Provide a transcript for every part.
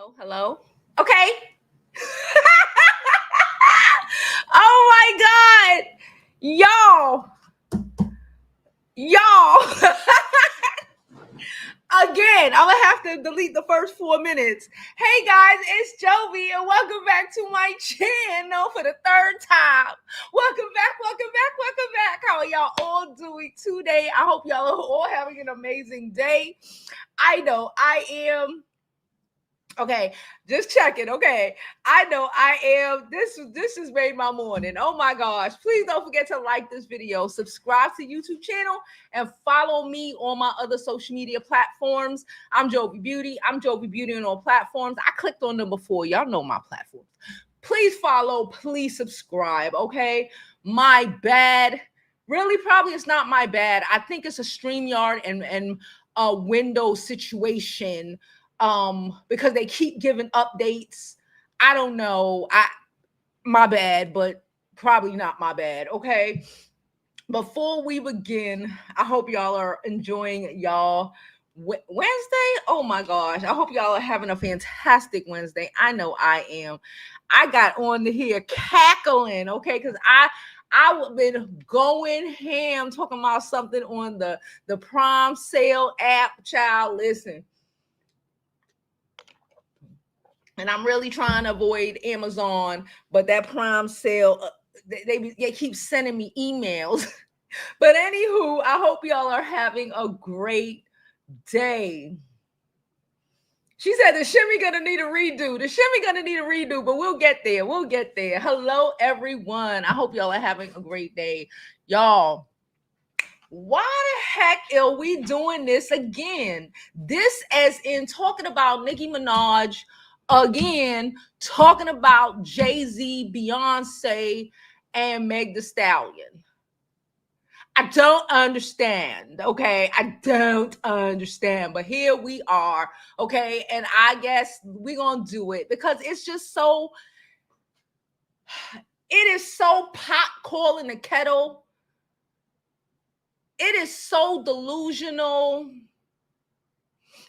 Hello. Okay. Oh my God. Y'all. Again, I'm gonna have to delete the first 4 minutes. Hey guys, it's Jovi, and welcome back to my channel for the third time. Welcome back. How are y'all all doing today? I hope y'all are all having an amazing day. I know I am. Okay, just checking. Okay, I know I am. This has made my morning. Oh my gosh. Please don't forget to like this video, subscribe to YouTube channel, and follow me on my other social media platforms. I'm Jovi Beauty. I'm Jovi Beauty on all platforms. I clicked on them before. Y'all know my platforms. Please follow, please subscribe. Okay, my bad. Really, probably it's not my bad. I think it's a StreamYard and a Windows situation, because they keep giving updates. I don't know. My bad, but probably not my bad. Okay. Before we begin, I hope y'all are enjoying y'all Wednesday. Oh my gosh. I hope y'all are having a fantastic Wednesday. I know I am. I got on here cackling, okay, because I've been going ham talking about something on the Prime sale app. Child, listen. And I'm really trying to avoid Amazon, but that Prime sale, they keep sending me emails. But anywho, I hope y'all are having a great day. She said the shimmy gonna need a redo. But we'll get there. Hello, everyone. I hope y'all are having a great day. Y'all, why the heck are we doing this again? This as in talking about Nicki Minaj again, talking about Jay-Z, Beyonce, and Meg Thee Stallion. I don't understand, okay? I don't understand, but here we are, okay? And I guess we're gonna do it because it's just so, it is so pot calling the kettle. It is so delusional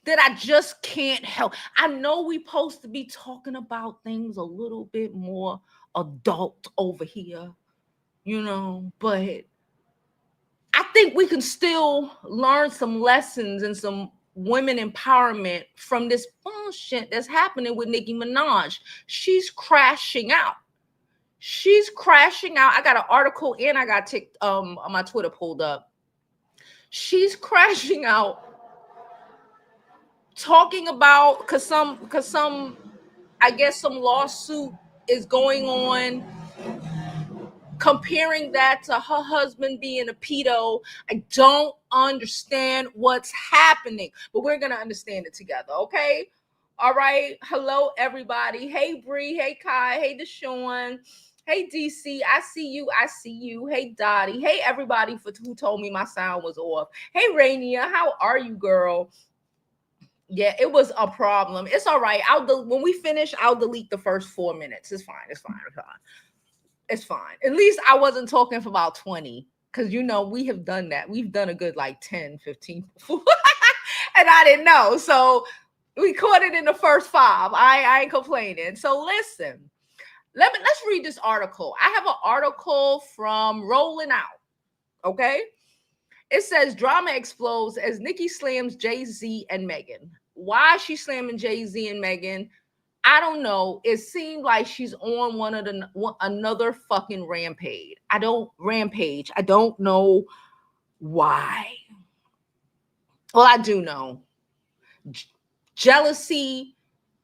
that I just can't help. I know we're supposed to be talking about things a little bit more adult over here, but I think we can still learn some lessons and some women empowerment from this bullshit that's happening with Nicki Minaj. She's crashing out. I got an article and I got on my Twitter pulled up. She's crashing out, talking about because some I guess some lawsuit is going on, comparing that to her husband being a pedo. I don't understand what's happening, but we're gonna understand it together, okay? All right. Hello, everybody. Hey, Bree. Hey, Kai. Hey, Deshaun. Hey, DC. I see you. Hey, Dottie. Hey, everybody who told me my sound was off. Hey, Rainier. How are you, girl? Yeah, it was a problem. It's all right. When we finish, I'll delete the first 4 minutes. It's fine. It's fine. At least I wasn't talking for about 20, because we have done that. We've done a good like 10, 15 before. And I didn't know. So we caught it in the first 5. I ain't complaining. So listen, let's read this article. I have an article from Rolling Out. Okay. It says drama explodes as Nicki slams Jay-Z and Megan. Why is she slamming Jay-Z and Megan? I don't know. It seemed like she's on another fucking rampage. I don't know why. Well, I do know. Jealousy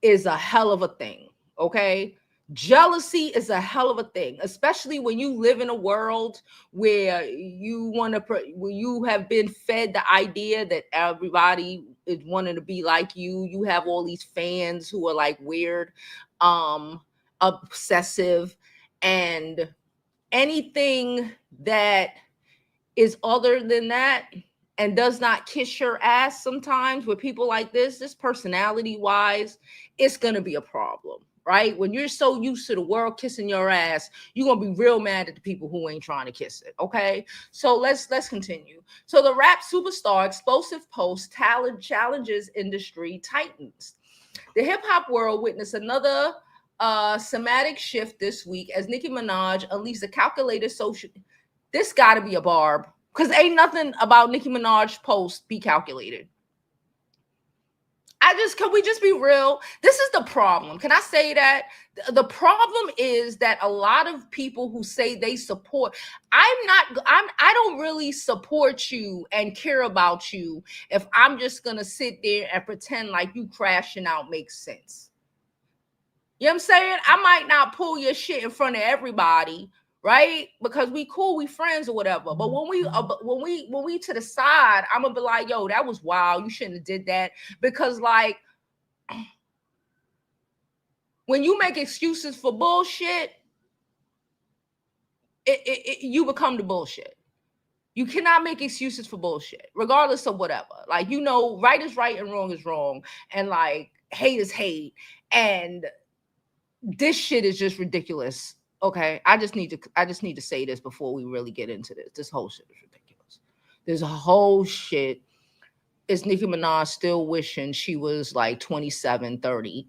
is a hell of a thing. Okay. Jealousy is a hell of a thing, especially when you live in a world where you have been fed the idea that everybody is wanting to be like you. You have all these fans who are like weird, obsessive, and anything that is other than that and does not kiss your ass sometimes with people like this personality wise, it's going to be a problem. Right? When you're so used to the world kissing your ass, you're going to be real mad at the people who ain't trying to kiss it. Okay. So let's continue. So the rap superstar explosive post talent challenges industry titans. The hip hop world witnessed another somatic shift this week as Nicki Minaj unleashed a calculated social. This got to be a barb because ain't nothing about Nicki Minaj post be calculated. Can we just be real? This is the problem. Can I say that? The problem is that a lot of people who say they support, I don't really support you and care about you if I'm just going to sit there and pretend like you crashing out makes sense. You know what I'm saying? I might not pull your shit in front of everybody, right? Because we cool, we friends or whatever. But when we to the side, I'm gonna be like, yo, that was wild. You shouldn't have did that. Because like when you make excuses for bullshit, you become the bullshit. You cannot make excuses for bullshit, regardless of whatever. Like, you know, right is right and wrong is wrong. And like hate is hate. And this shit is just ridiculous. Okay. I just need to say this before we really get into this. This whole shit is ridiculous. There's a whole shit. Is Nicki Minaj still wishing she was like 27, 30?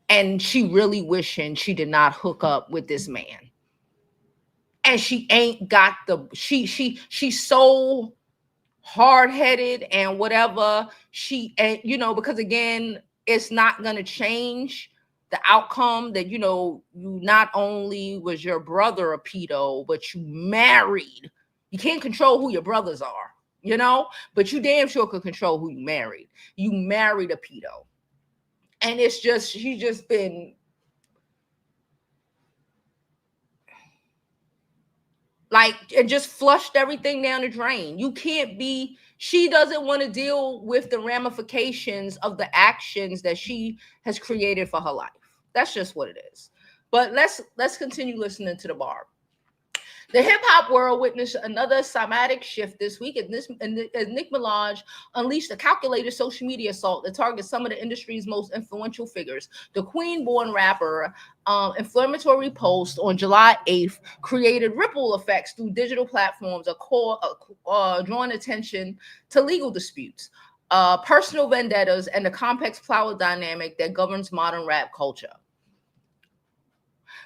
And she really wishing she did not hook up with this man. And she ain't got she's so hard-headed and whatever. Because again, it's not gonna change the outcome that, you know, you not only was your brother a pedo, but you married. You can't control who your brothers are, you know, but you damn sure could control who you married. You married a pedo. And it's just, she's just been like, it just flushed everything down the drain. You can't be, she doesn't want to deal with the ramifications of the actions that she has created for her life. That's just what it is. But let's continue listening to the barb. The hip hop world witnessed another somatic shift this week as Nicki Minaj unleashed a calculated social media assault that targets some of the industry's most influential figures. The Queen-born rapper inflammatory post on July 8th created ripple effects through digital platforms, drawing attention to legal disputes, personal vendettas, and the complex power dynamic that governs modern rap culture.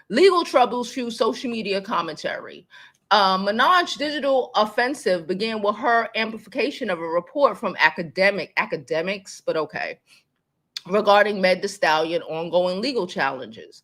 Legal troubles fuel social media commentary. Minaj's digital offensive began with her amplification of a report from academics, but okay, regarding Meg Thee Stallion ongoing legal challenges.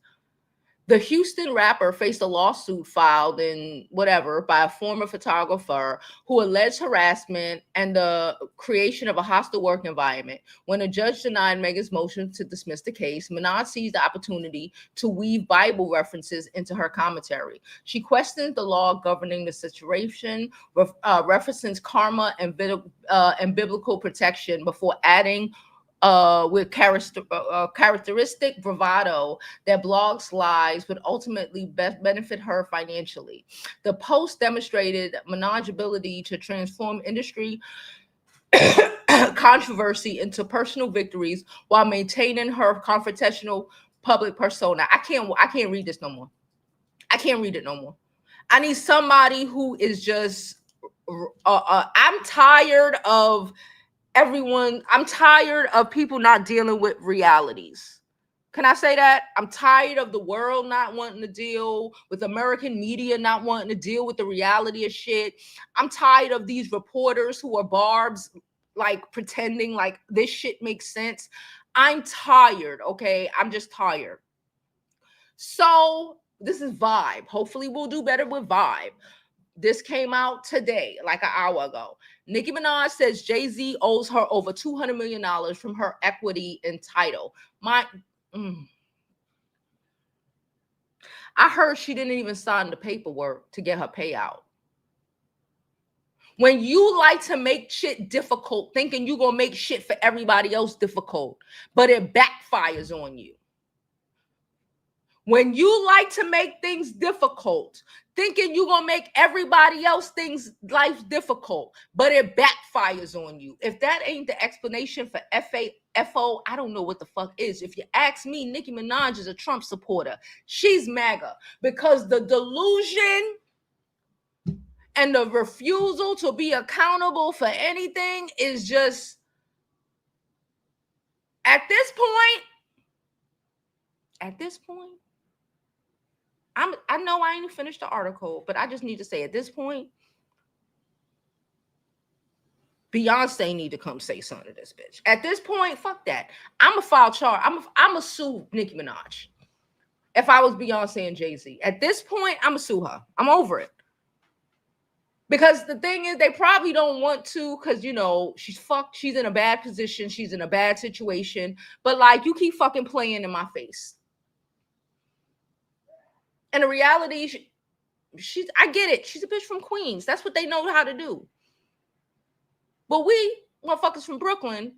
The Houston rapper faced a lawsuit filed by a former photographer who alleged harassment and the creation of a hostile work environment. When a judge denied Megan's motion to dismiss the case, Minaj seized the opportunity to weave Bible references into her commentary. She questioned the law governing the situation, referencing karma and biblical protection before adding with characteristic bravado that blogs lies would ultimately benefit her financially. The post demonstrated Minaj's ability to transform industry controversy into personal victories while maintaining her confrontational public persona. I can't read this no more. I can't read it no more. I need somebody who is just I'm tired of everyone. I'm tired of people not dealing with realities. Can I say that? I'm tired of the world not wanting to deal with American media, not wanting to deal with the reality of shit. I'm tired of these reporters who are barbs, like pretending like this shit makes sense. I'm tired, okay? I'm just tired. So this is Vibe. Hopefully we'll do better with Vibe. This came out today, like an hour ago. Nicki Minaj says Jay-Z owes her over $200 million from her equity in Tidal. I heard she didn't even sign the paperwork to get her payout. When you like to make shit difficult, thinking you're going to make shit for everybody else difficult, but it backfires on you. When you like to make things difficult, thinking you're going to make everybody else things life difficult, but it backfires on you. If that ain't the explanation for FO, I don't know what the fuck is. If you ask me, Nicki Minaj is a Trump supporter. She's MAGA because the delusion and the refusal to be accountable for anything is just At this point, I know I ain't finished the article, but I just need to say at this point, Beyonce need to come say something to this bitch. At this point, fuck that. I'm a file charge. I'm a sue Nicki Minaj. If I was Beyonce and Jay-Z. At this point, I'm a sue her. I'm over it. Because the thing is, they probably don't want to, because, you know, she's fucked. She's in a bad position. She's in a bad situation. But, like, you keep fucking playing in my face. And the reality, I get it. She's a bitch from Queens. That's what they know how to do. But we, motherfuckers from Brooklyn,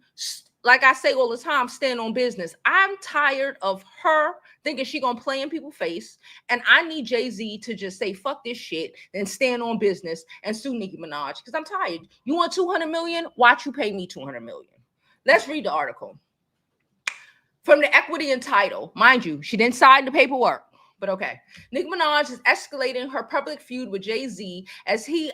like I say all the time, stand on business. I'm tired of her thinking she gonna play in people's face, and I need Jay-Z to just say fuck this shit and stand on business and sue Nicki Minaj, because I'm tired. You want 200 million? Watch you pay me 200 million. Let's read the article. From the equity and Tidal. Mind you, she didn't sign the paperwork. But okay, Nicki Minaj is escalating her public feud with Jay-Z as she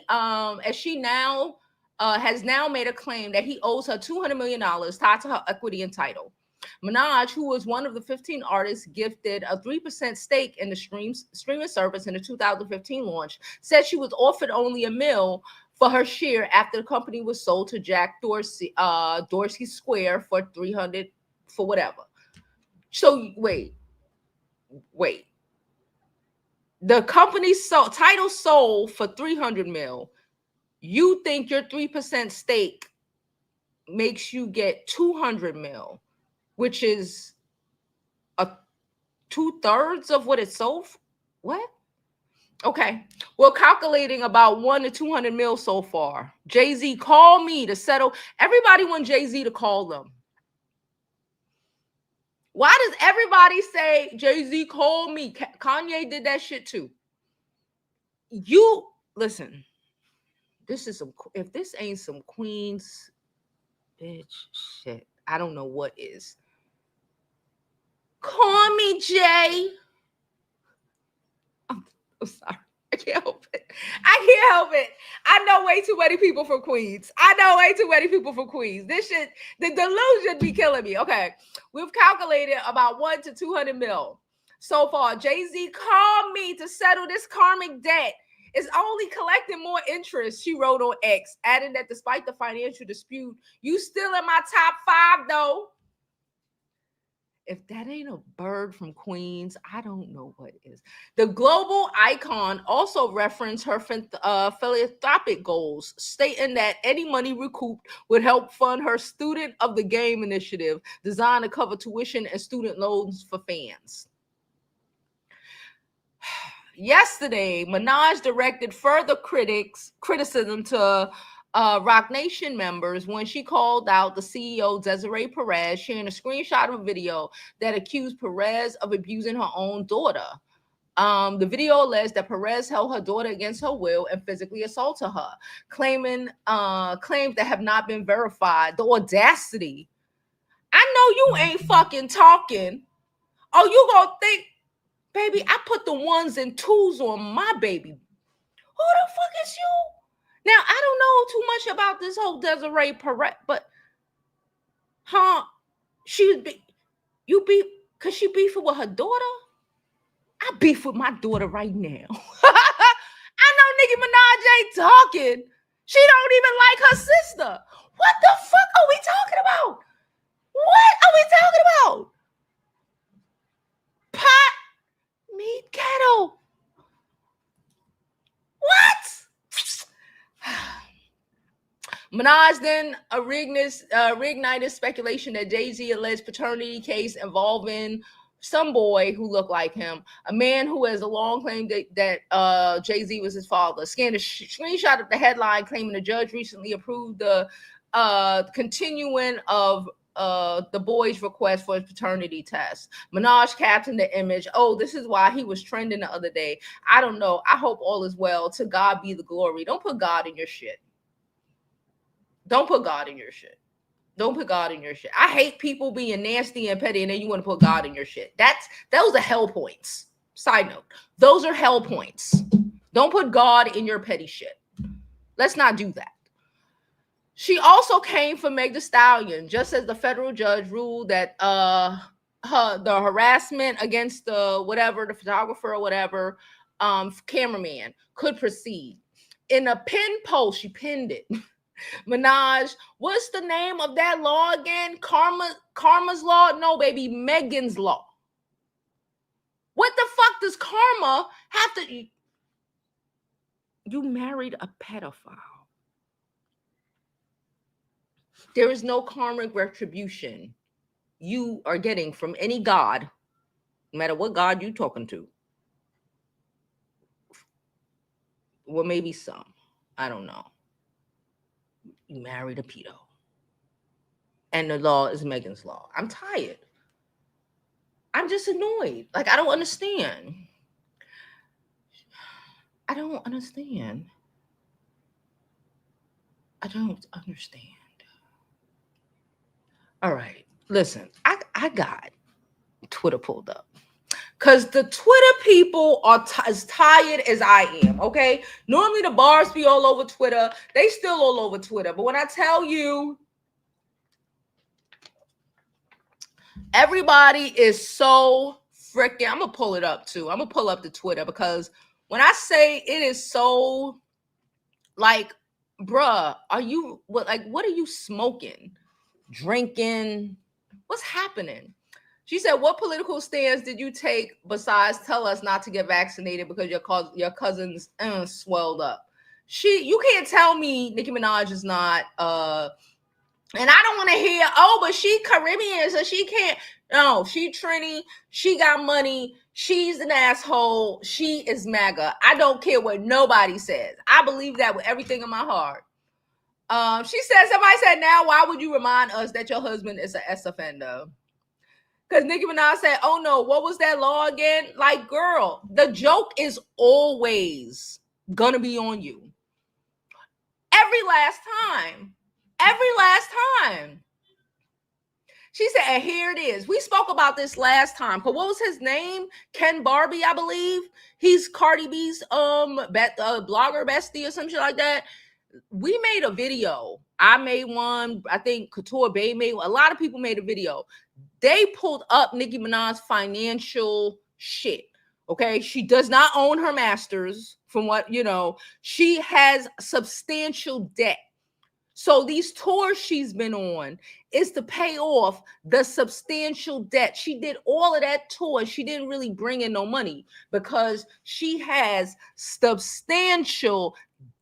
has now made a claim that he owes her $200 million tied to her equity and Tidal. Minaj, who was one of the 15 artists gifted a 3% stake in the streaming service in the 2015 launch, said she was offered only $1 million for her share after the company was sold to Jack Dorsey Square for 300 for whatever. So wait. The company Tidal sold for 300 mil. You think your 3% stake makes you get 200 mil, which is a 2/3 of what it sold for? What? Okay. We're calculating about 1 to 200 mil so far. Jay-Z, call me to settle. Everybody want Jay-Z to call them. Why does everybody say, Jay-Z, call me? Kanye did that shit too. You listen. This is if this ain't some Queens bitch shit, I don't know what is. Call me, Jay. I'm sorry. I can't help it. I know way too many people from Queens. This shit, the delusion be killing me. Okay. We've calculated about 1 to 200 mil so far. Jay-Z, call me to settle this karmic debt. It's only collecting more interest, she wrote on X, adding that despite the financial dispute, you still in my top 5, though. If that ain't a bird from Queens, I don't know what is. The global icon also referenced her philanthropic goals, stating that any money recouped would help fund her Student of the Game initiative, designed to cover tuition and student loans for fans. Yesterday, Minaj directed further criticism to Roc Nation members when she called out the CEO, Desiree Perez, sharing a screenshot of a video that accused Perez of abusing her own daughter. The video alleged that Perez held her daughter against her will and physically assaulted her, claims that have not been verified. The audacity. I know you ain't fucking talking. Oh, you gonna think, baby, I put the 1s and 2s on my baby. Who the fuck is you? Now, I don't know too much about this whole Desiree Perez, but cause she beefing with her daughter? I beef with my daughter right now. I know Nicki Minaj ain't talking. She don't even like her sister. What the fuck are we talking about? What are we talking about? Pot, meat, kettle. What? Minaj then reignited speculation that Jay-Z alleged paternity case involving some boy who looked like him, a man who has a long claim that Jay-Z was his father. Scanned a screenshot of the headline claiming the judge recently approved the continuing of the boy's request for his paternity test. Minaj captioned the image, "Oh, this is why he was trending the other day. I don't know. I hope all is well. To God be the glory." Don't put God in your shit. Don't put God in your shit. Don't put God in your shit. I hate people being nasty and petty, and then you want to put God in your shit. Those are hell points. Side note, those are hell points. Don't put God in your petty shit. Let's not do that. She also came for Meg Thee Stallion, just as the federal judge ruled that the harassment against the photographer or whatever, cameraman could proceed. In a pinned post, she pinned it. Minaj, what's the name of that law again? Karma's law? No, baby, Megan's law. What the fuck does karma have to? You married a pedophile. There is no karmic retribution you are getting from any god, no matter what god you talking to. Well, maybe some. I don't know. You married a pedo. And the law is Megan's law. I'm tired. I'm just annoyed. Like, I don't understand. I don't understand. I don't understand. All right. Listen, I got Twitter pulled up. Because the Twitter people are as tired as I am, okay? Normally the bars be all over Twitter. They still all over Twitter. But when I tell you, everybody is so freaking, I'm going to pull it up too. I'm going to pull up the Twitter because when I say it is so, like, bruh, what are you smoking? Drinking? What's happening? She said, what political stance did you take besides tell us not to get vaccinated because your cousins swelled up? You can't tell me Nicki Minaj is not, and I don't want to hear, oh, but she Caribbean, so she can't. No, she Trini, she got money, she's an asshole, she is MAGA. I don't care what nobody says. I believe that with everything in my heart. She said, somebody said, now why would you remind us that your husband is an S-offender? Because Nicki Minaj said, oh no, what was that law again? Like, girl, the joke is always gonna be on you. Every last time. She said, and here it is. We spoke about this last time. But what was his name? Ken Barbie, I believe. He's Cardi B's blogger bestie or some shit like that. We made a video. I made one. I think Couture Bay made one. A lot of people made a video. They pulled up Nicki Minaj's financial shit. Okay. She does not own her masters from what, she has substantial debt. So these tours she's been on is to pay off the substantial debt. She did all of that tour. She didn't really bring in no money because she has substantial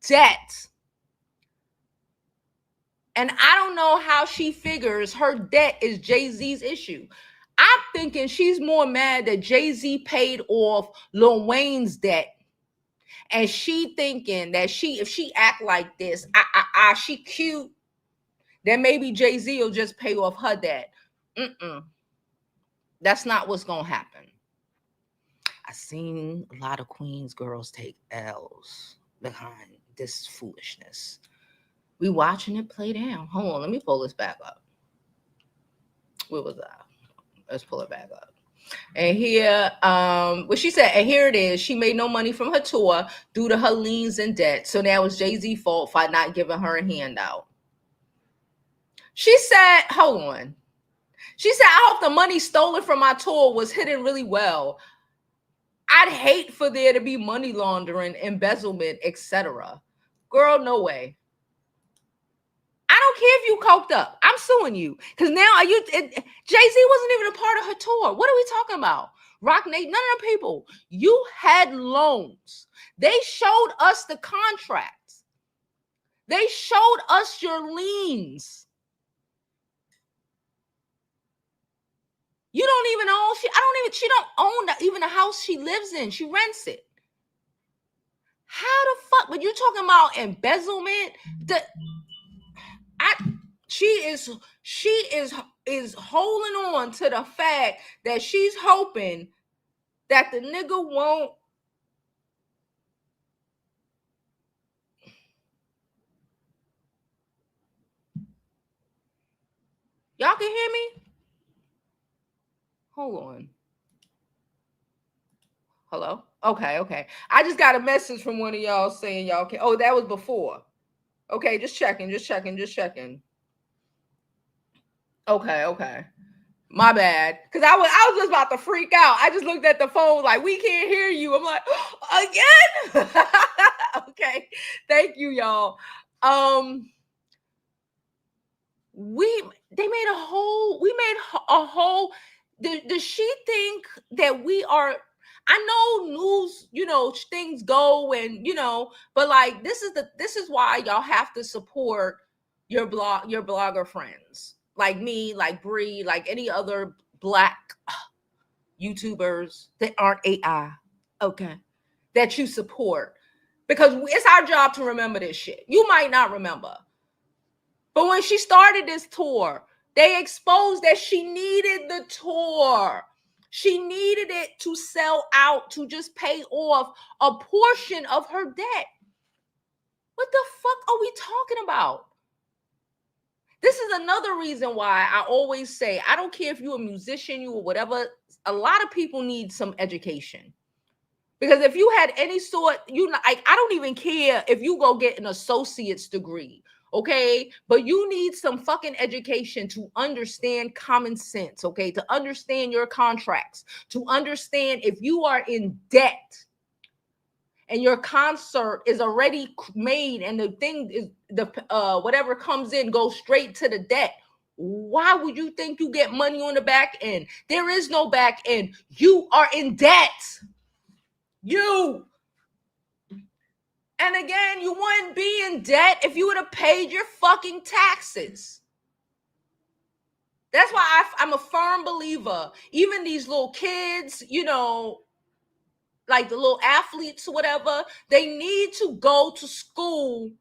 debt. And I don't know how she figures her debt is Jay-Z's issue. I'm thinking she's more mad that Jay-Z paid off Lil Wayne's debt. And she thinking that if she act like this, she cute, then maybe Jay-Z will just pay off her debt. That's not what's going to happen. I've seen a lot of Queens girls take L's behind this foolishness. We watching it play down. Hold on, let me pull this back up. Where was that? Let's pull it back up. And here, what she said, and here it is. She made no money from her tour due to her liens and debt. So now it's Jay-Z's fault for not giving her a handout. She said, hold on. She said, I hope the money stolen from my tour was hidden really well. I'd hate for there to be money laundering, embezzlement, etc. Girl, no way. I don't care if you coked up. I'm suing you. Because now Jay-Z wasn't even a part of her tour. What are we talking about? Rock Nation, none of them people. You had loans. They showed us the contracts. They showed us your liens. You don't even own, she don't own even the house she lives in. She rents it. How the fuck, but you talking about embezzlement? She is holding on to the fact that she's hoping that the nigga won't. Y'all can hear me? Hold on. Hello? Okay. I just got a message from one of y'all saying y'all can. Oh, that was before. Okay, just checking. Okay. My bad. Because I was just about to freak out. I just looked at the phone like, we can't hear you. I'm like, again? Okay. Thank you, y'all. We made a whole. Does she think that we are? I know news, things go and but like this is why y'all have to support your blogger friends like me, like Bree, like any other black YouTubers that aren't AI, okay, that you support, because it's our job to remember this shit. You might not remember. But when she started this tour, they exposed that she needed the tour. She needed it to sell out, to just pay off a portion of her debt. What the fuck are we talking about? This is another reason why I always say, I don't care if you're a musician, you or whatever, a lot of people need some education. Because if you had any sort, I don't even care if you go get an associate's degree, okay? But you need some fucking education to understand common sense, okay? To understand your contracts, to understand if you are in debt and your concert is already made and the thing is whatever comes in goes straight to the debt. Why would you think you get money on the back end? There is no back end. You are in debt. And again, you wouldn't be in debt if you would have paid your fucking taxes. That's why I'm a firm believer. Even these little kids, like the little athletes or whatever, they need to go to school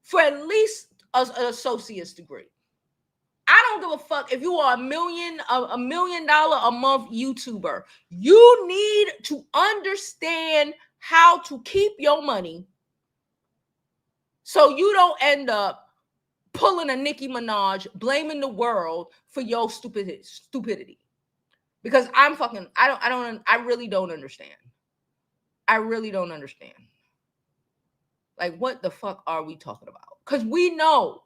for at least an associate's degree. I don't give a fuck if you are $1 million a month YouTuber. You need to understand how to keep your money so you don't end up pulling a Nicki Minaj, blaming the world for your stupidity. Because I really don't understand. I really don't understand. Like, what the fuck are we talking about? Because we know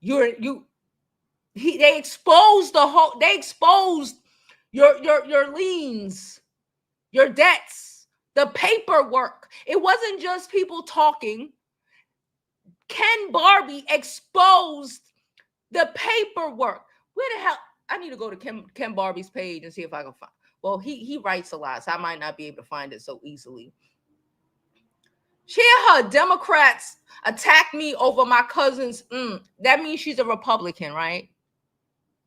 they exposed your liens, your debts, the paperwork. It wasn't just people talking. Ken Barbie exposed the paperwork. Where the hell? I need to go to Ken Barbie's page and see if I can find. Well, he writes a lot, so I might not be able to find it so easily. She had her Democrats attack me over my cousin's. That means she's a Republican, right?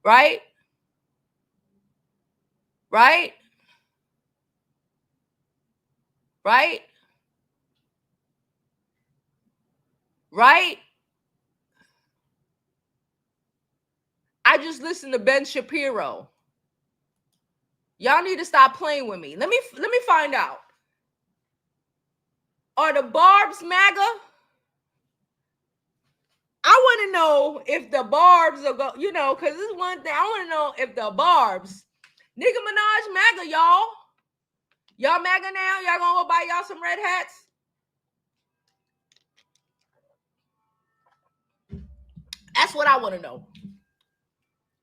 Right? Right? Right? Right? I just listened to Ben Shapiro. Y'all need to stop playing with me. Let me find out. Are the Barbs MAGA? I want to know if the Barbs are go, because this is one thing. I want to know if the Barbs, Nicki Minaj MAGA, y'all. Y'all MAGA now? Y'all gonna go buy y'all some red hats? That's what I want to know.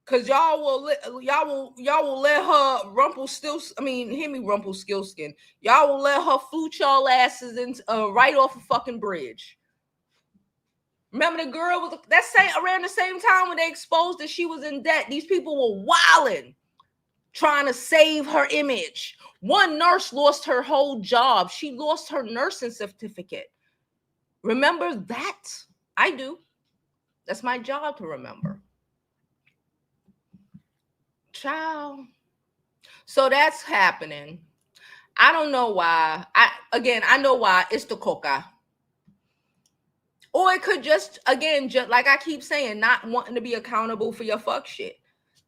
Cause y'all will let her Rumpelstiltskin. Y'all will let her floot y'all asses in, right off a fucking bridge. Remember the girl was around the same time when they exposed that she was in debt. These people were wilding, trying to save her image. One nurse lost her whole job. She lost her nursing certificate. Remember that? I do. That's my job to remember. Child. So that's happening. I don't know why. I know why. It's the coca. Or it could just like I keep saying, not wanting to be accountable for your fuck shit.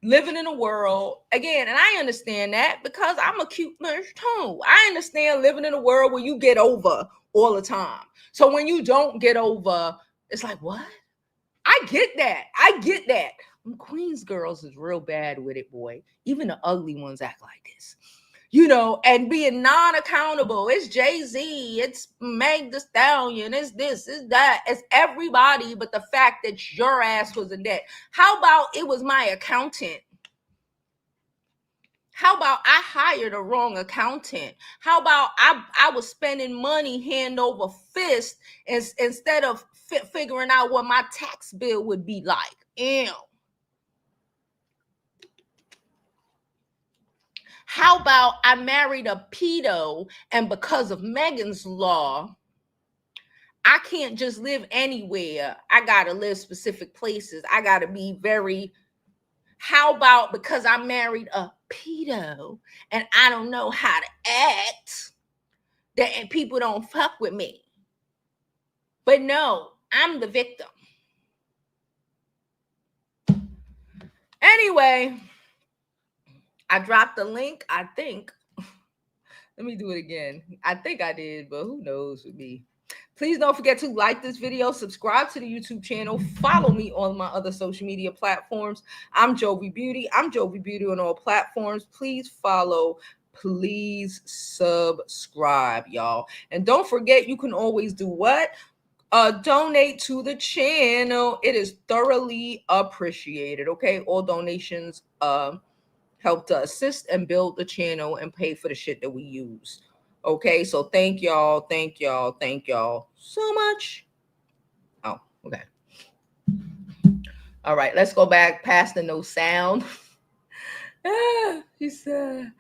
Living in a world, again, and I understand that because I'm a cute nurse too. I understand living in a world where you get over all the time. So when you don't get over, it's like, what? I get that. Queens girls is real bad with it, boy. Even the ugly ones act like this. and being non-accountable. It's Jay-Z, it's Meg Thee Stallion, it's this, it's that, it's everybody but the fact that your ass was in debt. How about it was my accountant? How about I hired a wrong accountant? How about I was spending money hand over fist instead of figuring out what my tax bill would be like? Ew. How about I married a pedo, and because of Megan's Law, I can't just live anywhere. I gotta live specific places. I gotta be very. How about because I married a pedo and I don't know how to act, that people don't fuck with me? But no, I'm the victim. Anyway, I dropped the link, I think. Let me do it again. I think I did, but who knows with me. Please don't forget to like this video, subscribe to the YouTube channel, follow me on my other social media platforms. I'm Jovi Beauty. I'm Jovi Beauty on all platforms. Please follow. Please subscribe, y'all. And don't forget, you can always do what? Donate to the channel. It is thoroughly appreciated. Okay, all donations help to assist and build the channel and pay for the shit that we use. Okay, so thank y'all so much. Oh, okay. All right, let's go back past the no sound. He said,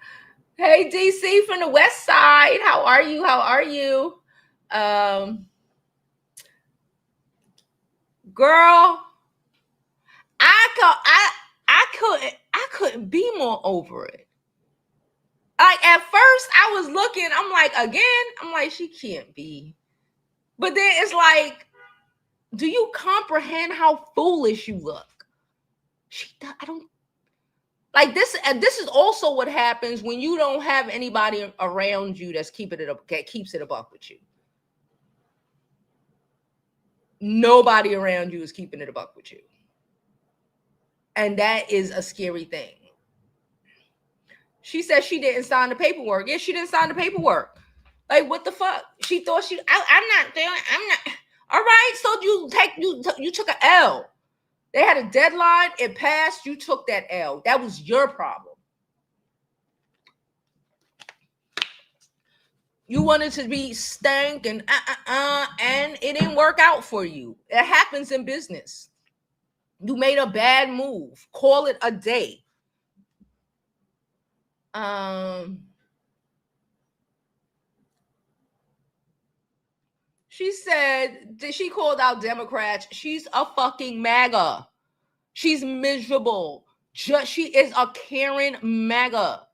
"Hey DC from the West Side, how are you? How are you?" Girl, I couldn't be more over it. Like at first I was looking, I'm like, again, I'm like, she can't be. But then it's like, do you comprehend how foolish you look? I don't like this. And this is also what happens when you don't have anybody around you that keeps it a buck with you. Nobody around you is keeping it a buck with you. And that is a scary thing. She said she didn't sign the paperwork. Yeah, she didn't sign the paperwork. Like, what the fuck? She thought I'm not doing. I'm not. All right, so you took an L. They had a deadline. It passed. You took that L. That was your problem. You wanted to be stank and it didn't work out for you. It happens in business. You made a bad move. Call it a day. She said she called out Democrats. She's a fucking MAGA. She's miserable. She is a Karen MAGA.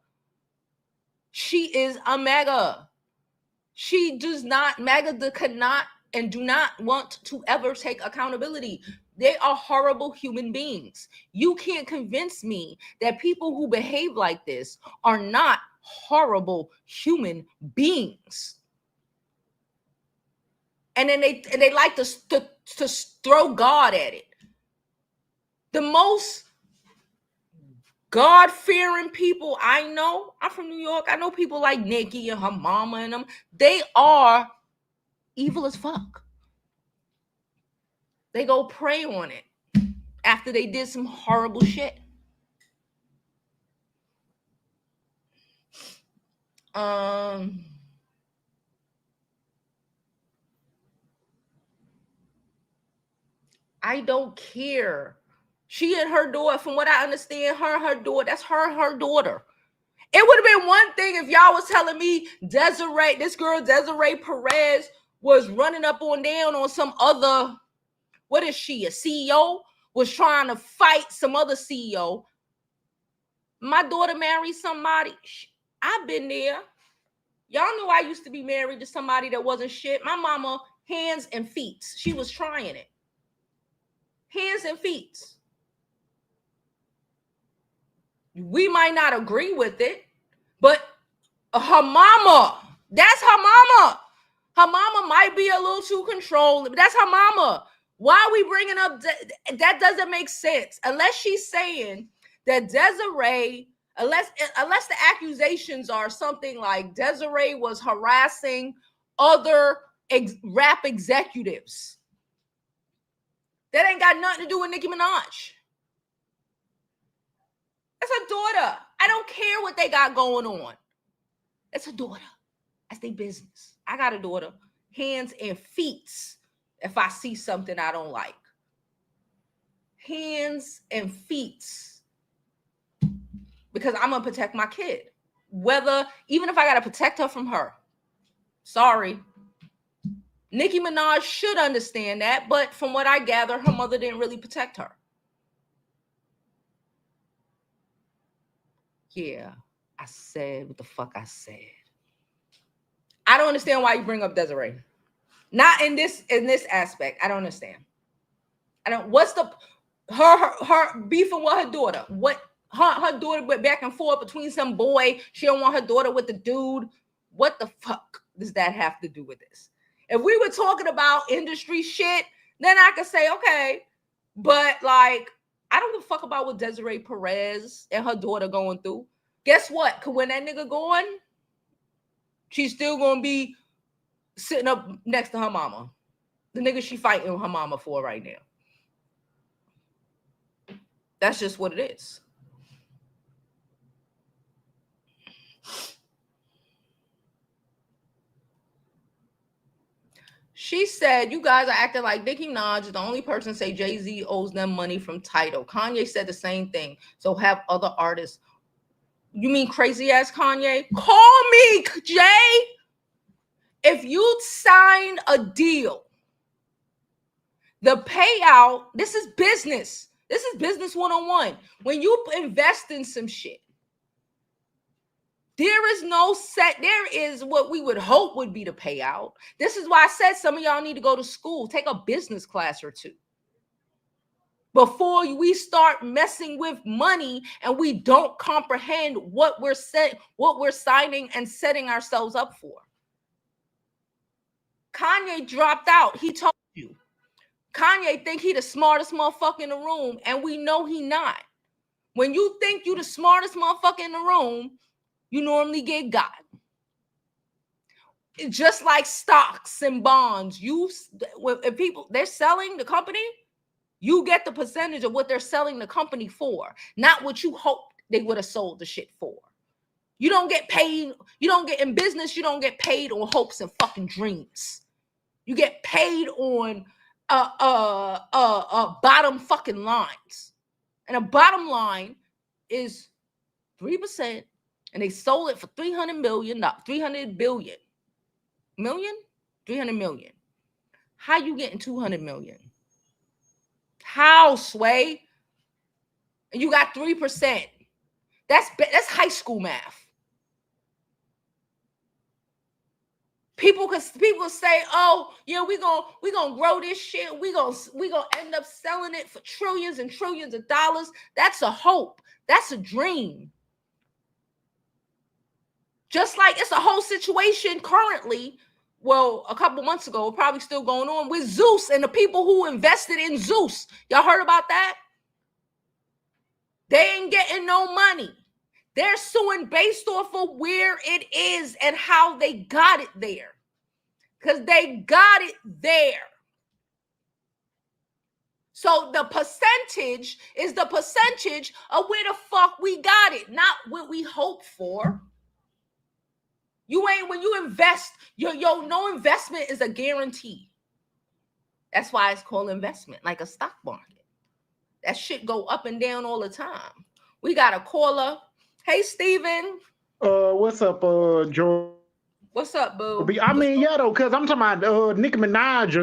She is a MAGA. She does not, MAGA cannot and do not want to ever take accountability. They are horrible human beings. You can't convince me that people who behave like this are not horrible human beings. And then they like to throw God at it. The most God-fearing people I know, I'm from New York. I know people like Nicki and her mama and them. They are evil as fuck. They go prey on it after they did some horrible shit. I don't care. She and her daughter, from what I understand, her daughter, that's her daughter. It would have been one thing if y'all was telling me this girl Desiree Perez was running up on down on some other, what is she, a CEO, was trying to fight some other CEO. My daughter married somebody. I've been there. Y'all know I used to be married to somebody that wasn't shit. My mama, hands and feet. She was trying it. Hands and feet. We might not agree with it, but her mama, that's her mama. Her mama might be a little too controlling, but that's her mama. Why are we bringing up that doesn't make sense unless she's saying that Desiree Unless the accusations are something like Desiree was harassing other rap executives. That ain't got nothing to do with Nicki Minaj. That's her daughter. I don't care what they got going on. It's her daughter. That's their business. I got a daughter. Hands and feet if I see something I don't like. Hands and feet. Because I'm going to protect my kid. Even if I got to protect her from her. Sorry. Nicki Minaj should understand that, but from what I gather, her mother didn't really protect her. Yeah, I said what the fuck I said. I don't understand why you bring up Desiree. Not in this aspect. I don't understand. What's the her beefing with her daughter? What her daughter went back and forth between some boy. She don't want her daughter with the dude. What the fuck does that have to do with this? If we were talking about industry shit, then I could say, okay. But like, I don't give a fuck about what Desiree Perez and her daughter going through. Guess what? Cause when that nigga going, she's still gonna be sitting up next to her mama. The nigga she fighting with her mama for right now. That's just what it is. She said, you guys are acting like Nicki Minaj is the only person to say Jay-Z owes them money from Tidal. Kanye said the same thing. So have other artists. You mean crazy ass Kanye? Call me, Jay. If you sign a deal, the payout, this is business. This is business 101. When you invest in some shit, there is what we would hope would be the payout. This is why I said some of y'all need to go to school, take a business class or two before we start messing with money and we don't comprehend what we're signing and setting ourselves up for. Kanye dropped out. He told you. Kanye think he the smartest motherfucker in the room, and we know he not. When you think you the smartest motherfucker in the room, you normally get got. Just like stocks and bonds, if people they're selling the company, you get the percentage of what they're selling the company for, not what you hoped they would have sold the shit for. You don't get paid. You don't get in business. You don't get paid on hopes and fucking dreams. You get paid on bottom fucking lines, and a bottom line is 3%. And they sold it for $300 million. How you getting $200 million? How, Sway? And you got 3%. That's high school math. People say, oh, yeah, we gonna grow this shit. We gonna end up selling it for trillions and trillions of dollars. That's a hope. That's a dream. Just like it's a whole situation currently, well, a couple months ago, probably still going on with Zeus and the people who invested in Zeus. Y'all heard about that? They ain't getting no money. They're suing based off of where it is and how they got it there. Because they got it there. So the percentage is the percentage of where the fuck we got it, not what we hoped for. When you invest, no investment is a guarantee. That's why it's called investment, like a stock market. That shit go up and down all the time. We got a caller. Hey, Steven. What's up, George? What's up, boo? I mean, yeah, though, because I'm talking about Nicki Minaj.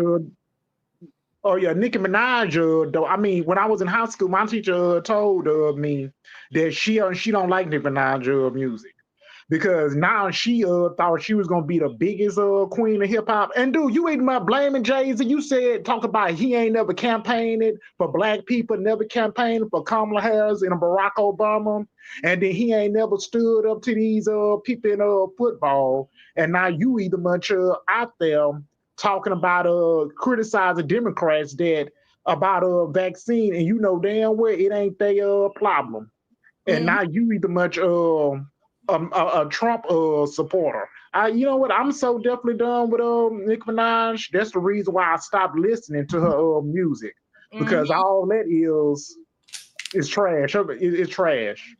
Nicki Minaj. Though, I mean, when I was in high school, my teacher told me that she don't like Nicki Minaj music. Because now she thought she was gonna be the biggest queen of hip hop. And dude, you ain't about blaming Jay-Z. You said talk about he ain't never campaigned for black people, never campaigned for Kamala Harris and Barack Obama, and then he ain't never stood up to these people in football. And now you either much out there talking about criticizing Democrats that about a vaccine, and you know damn well it ain't their problem. and now you either much a Trump supporter. You know what? I'm so definitely done with Nicki Minaj. That's the reason why I stopped listening to her music, because all that is trash. It's trash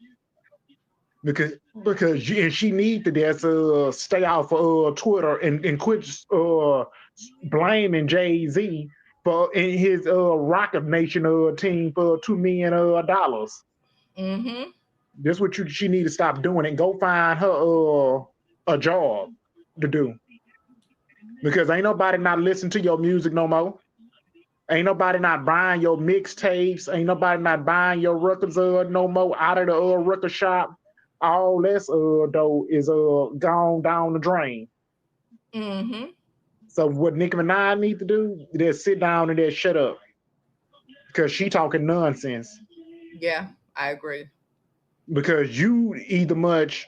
because she need to just stay off Twitter and quit blaming Jay-Z for in his Rocket Nation team for $2 million. That's what she need to stop doing and go find her a job to do, because ain't nobody not listening to your music no more. Ain't nobody not buying your mixtapes. Ain't nobody not buying your records no more out of the record shop. All that's though is gone down the drain. So what Nicki Minaj need to do is sit down and just shut up, because she talking nonsense. Yeah, I agree. Because you either much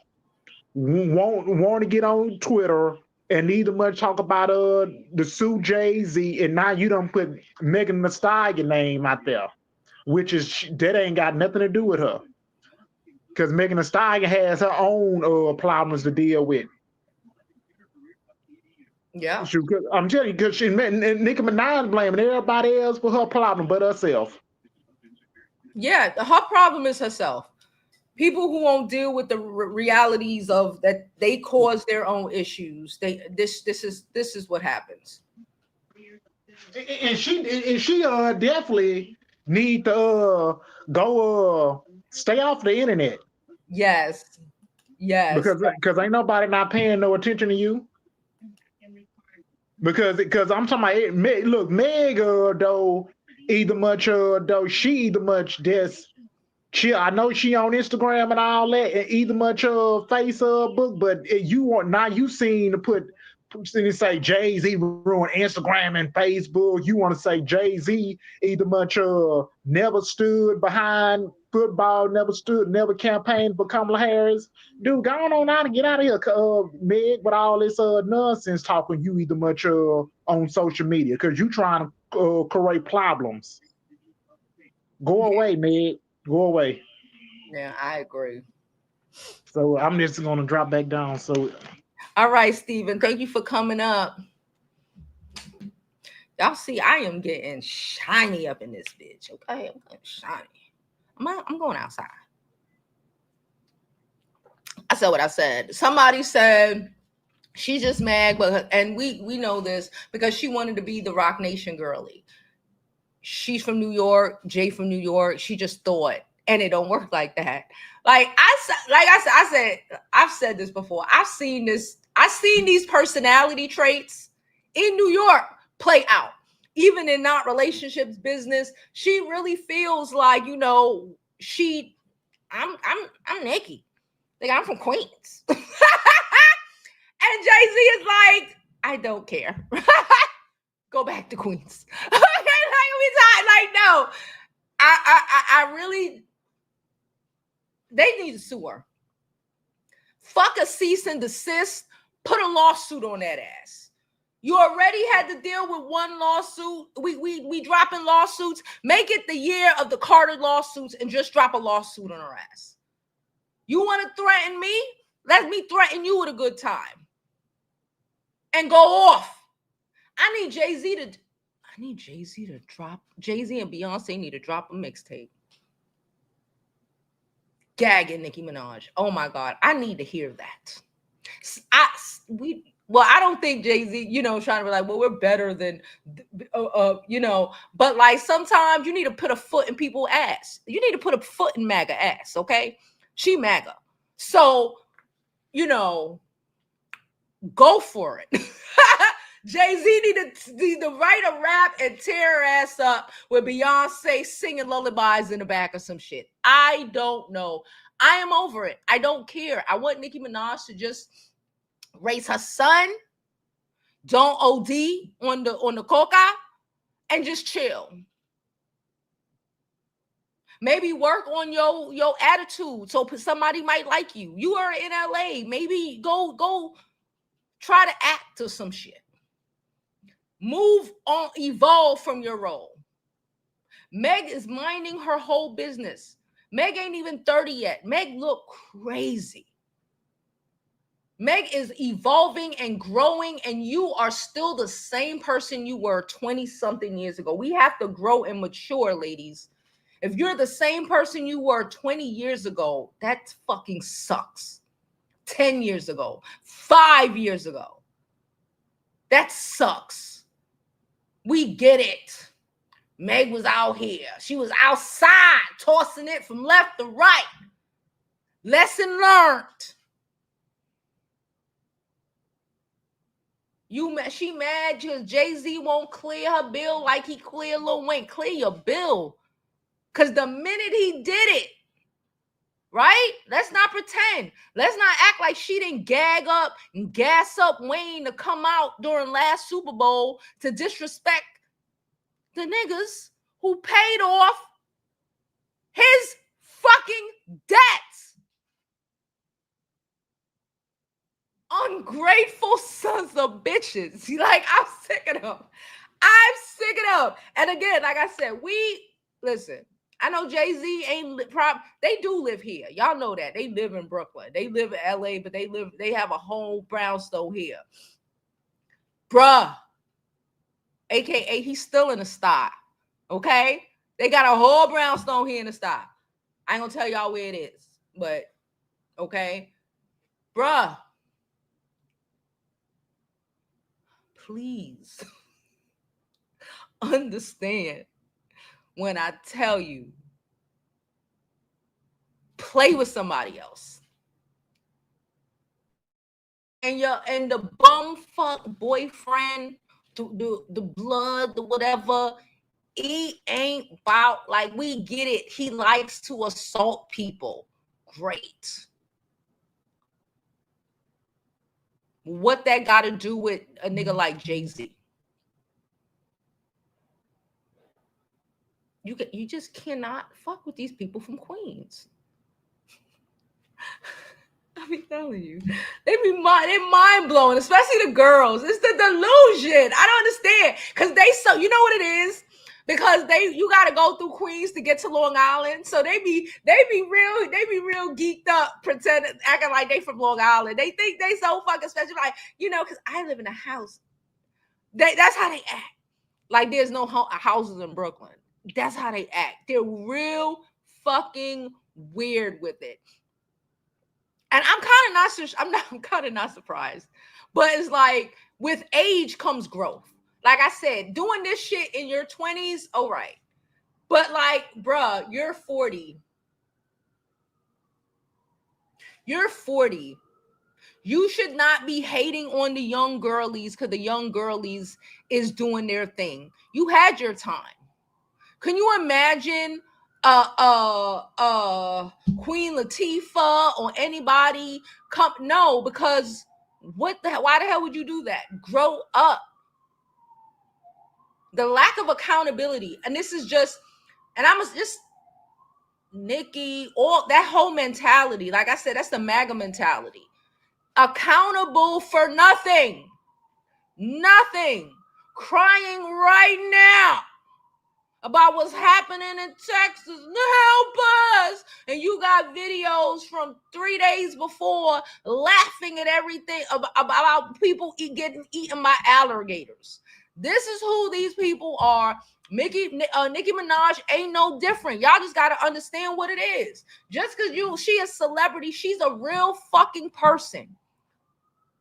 want to get on Twitter and either much talk about the Sue Jay-Z, and now you don't put Megan Thee Stallion name out there, which is that ain't got nothing to do with her, because Megan Thee Stallion has her own problems to deal with. Yeah, I'm telling you, because Nicki Minaj blaming everybody else for her problem but herself. Yeah, her problem is herself. People who won't deal with the realities of that they cause their own issues. This is what happens. And she definitely need to go stay off the internet. Yes. Because ain't nobody not paying no attention to you. Because I'm talking about look, Meg though either much though she either much this I know she on Instagram and all that, and either much Facebook, but you want now you seen to put say Jay-Z ruined Instagram and Facebook. You want to say Jay-Z either much never stood behind football, never campaigned for Kamala Harris. Dude, go on out and get out of here, Meg, with all this nonsense talking you either much on social media, because you trying to create problems. Go away, Meg. Go away. Yeah, I agree. So I'm just gonna drop back down. So all right, Stephen, thank you for coming up. Y'all see, I am getting shiny up in this bitch. Okay, I'm getting shiny. I'm going outside. I said what I said. Somebody said she's just mad, and we know this because she wanted to be the Rock Nation girly. She's from New York, Jay from New York. She just thought, and it don't work like that. I've said this before. I've seen these personality traits in New York play out. Even in not relationships, business, she really feels like, I'm Nicki. Like, I'm from Queens. And Jay-Z is like, I don't care. Go back to Queens. Okay, no. I really, they need to sue her. Fuck a cease and desist. Put a lawsuit on that ass. You already had to deal with one lawsuit. We dropping lawsuits. Make it the year of the Carter lawsuits and just drop a lawsuit on her ass. You want to threaten me? Let me threaten you with a good time. And go off. I need Jay-Z to drop. Jay-Z and Beyonce need to drop a mixtape. Gagging Nicki Minaj. Oh my God. I need to hear that. I don't think Jay-Z, trying to be like, well, we're better than, but like sometimes you need to put a foot in people's ass. You need to put a foot in MAGA ass, okay? She MAGA. So, go for it. Jay-Z need to write a rap and tear her ass up with Beyonce singing lullabies in the back of some shit. I don't know. I am over it. I don't care. I want Nicki Minaj to just raise her son, don't OD on the coca, and just chill. Maybe work on your attitude so somebody might like you. You are in LA. Maybe go try to act or some shit. Move on, evolve from your role. Meg is minding her whole business. Meg ain't even 30 yet. Meg look crazy. Meg is evolving and growing, and you are still the same person you were 20-something years ago. We have to grow and mature, ladies. If you're the same person you were 20 years ago, that fucking sucks. 10 years ago, 5 years ago. That sucks. We get it. Meg was out here. She was outside, tossing it from left to right. Lesson learned. She mad because Jay-Z won't clear her bill like he cleared Lil Wayne. Clear your bill. Because the minute he did it, right? Let's not pretend. Let's not act like she didn't gag up and gas up Wayne to come out during last Super Bowl to disrespect the niggas who paid off his fucking debts. Ungrateful sons of bitches. Like, I'm sick of them. I'm sick of them. And again, like I said, listen, I know Jay-Z ain't they do live here. Y'all know that. They live in Brooklyn. They live in LA, but they have a whole brownstone here. Bruh. AKA, he's still in the stock. Okay? They got a whole brownstone here in the stock. I ain't gonna tell y'all where it is, but okay. Bruh. Please understand when I tell you, play with somebody else. And the bumfuck boyfriend, the blood, the whatever, he ain't about, like, we get it. He likes to assault people. Great. What that got to do with a nigga like Jay-Z? You just cannot fuck with these people from Queens. I be telling you, they're mind blowing, especially the girls. It's the delusion. I don't understand, because you know what it is, because you got to go through Queens to get to Long Island, so they be real geeked up, pretending, acting like they from Long Island. They think they so fucking special, like, because I live in a house. That's how they act. Like there's no houses in Brooklyn. That's how they act. They're real fucking weird with it. And I'm kind of not surprised. But it's like, with age comes growth. Like I said, doing this shit in your 20s, all right. But like, bruh, you're 40. You're 40. You should not be hating on the young girlies because the young girlies is doing their thing. You had your time. Can you imagine Queen Latifah or anybody come? No, because why the hell would you do that? Grow up. The lack of accountability, and this is just, and I'm just Nicki, all that whole mentality. Like I said, that's the MAGA mentality. Accountable for nothing. Crying right now about what's happening in Texas. Help us. And you got videos from 3 days before laughing at everything about people getting eaten by alligators. This is who these people are. Nicki Minaj ain't no different. Y'all just got to understand what it is. Just because she a celebrity, she's a real fucking person.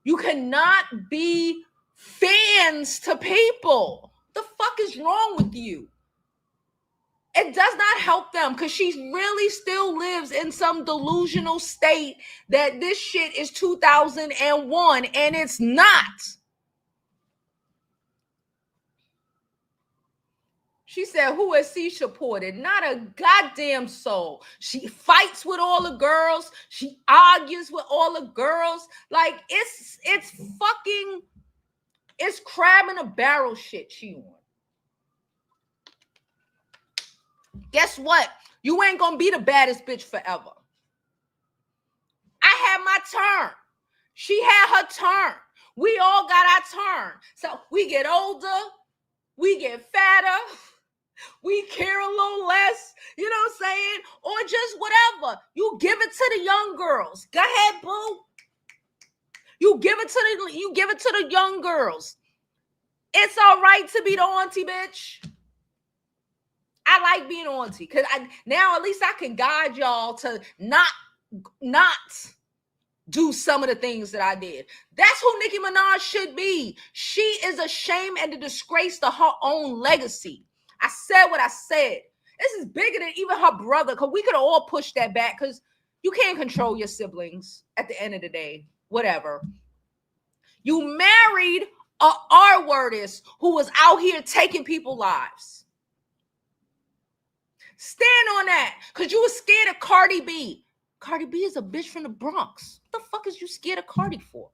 You cannot be fans to people. The fuck is wrong with you? It does not help them, because she really still lives in some delusional state that this shit is 2001, and it's not. She said, who is she supported? Not a goddamn soul. She fights with all the girls. She argues with all the girls. Like, it's fucking, it's crab in a barrel shit she on. Guess what? You ain't gonna be the baddest bitch forever. I had my turn. She had her turn. We all got our turn. So we get older, we get fatter, We care a little less, you know what I'm saying? Or just whatever. You give it to the young girls. Go ahead, boo. You give it to the young girls. It's all right to be the auntie, bitch. I like being auntie because now at least I can guide y'all to not do some of the things that I did. That's who Nicki Minaj should be. She is a shame and a disgrace to her own legacy. I said what I said. This is bigger than even her brother, because we could have all pushed that back, because you can't control your siblings at the end of the day. Whatever. You married a R-wordist who was out here taking people's lives. Stand on that, because you were scared of Cardi B. Cardi B is a bitch from the Bronx. What the fuck is you scared of Cardi for?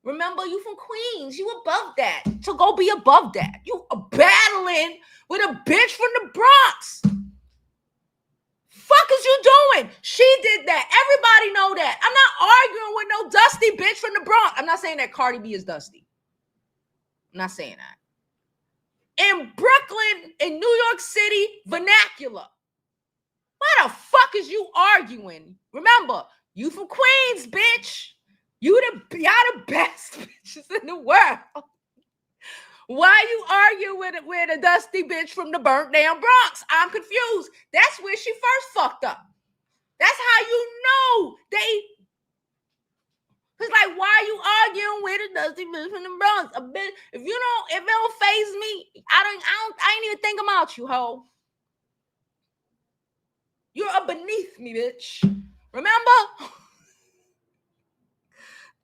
Remember, you from Queens. You above that. So go be above that. You are battling with a bitch from the Bronx. Fuck is you doing? She did that. Everybody know that. I'm not arguing with no dusty bitch from the Bronx. I'm not saying that Cardi B is dusty. I'm not saying that. In Brooklyn, in New York City, vernacular. Why the fuck is you arguing? Remember, you from Queens, bitch. Y'all the best bitches in the world. Why you arguing with a dusty bitch from the burnt down Bronx? I'm confused. That's where she first fucked up. That's how you know they. It's like, why are you arguing with a dusty bitch from the Bronx? A bitch, if it don't faze me, I ain't even think about you, ho. You're a beneath me, bitch. Remember?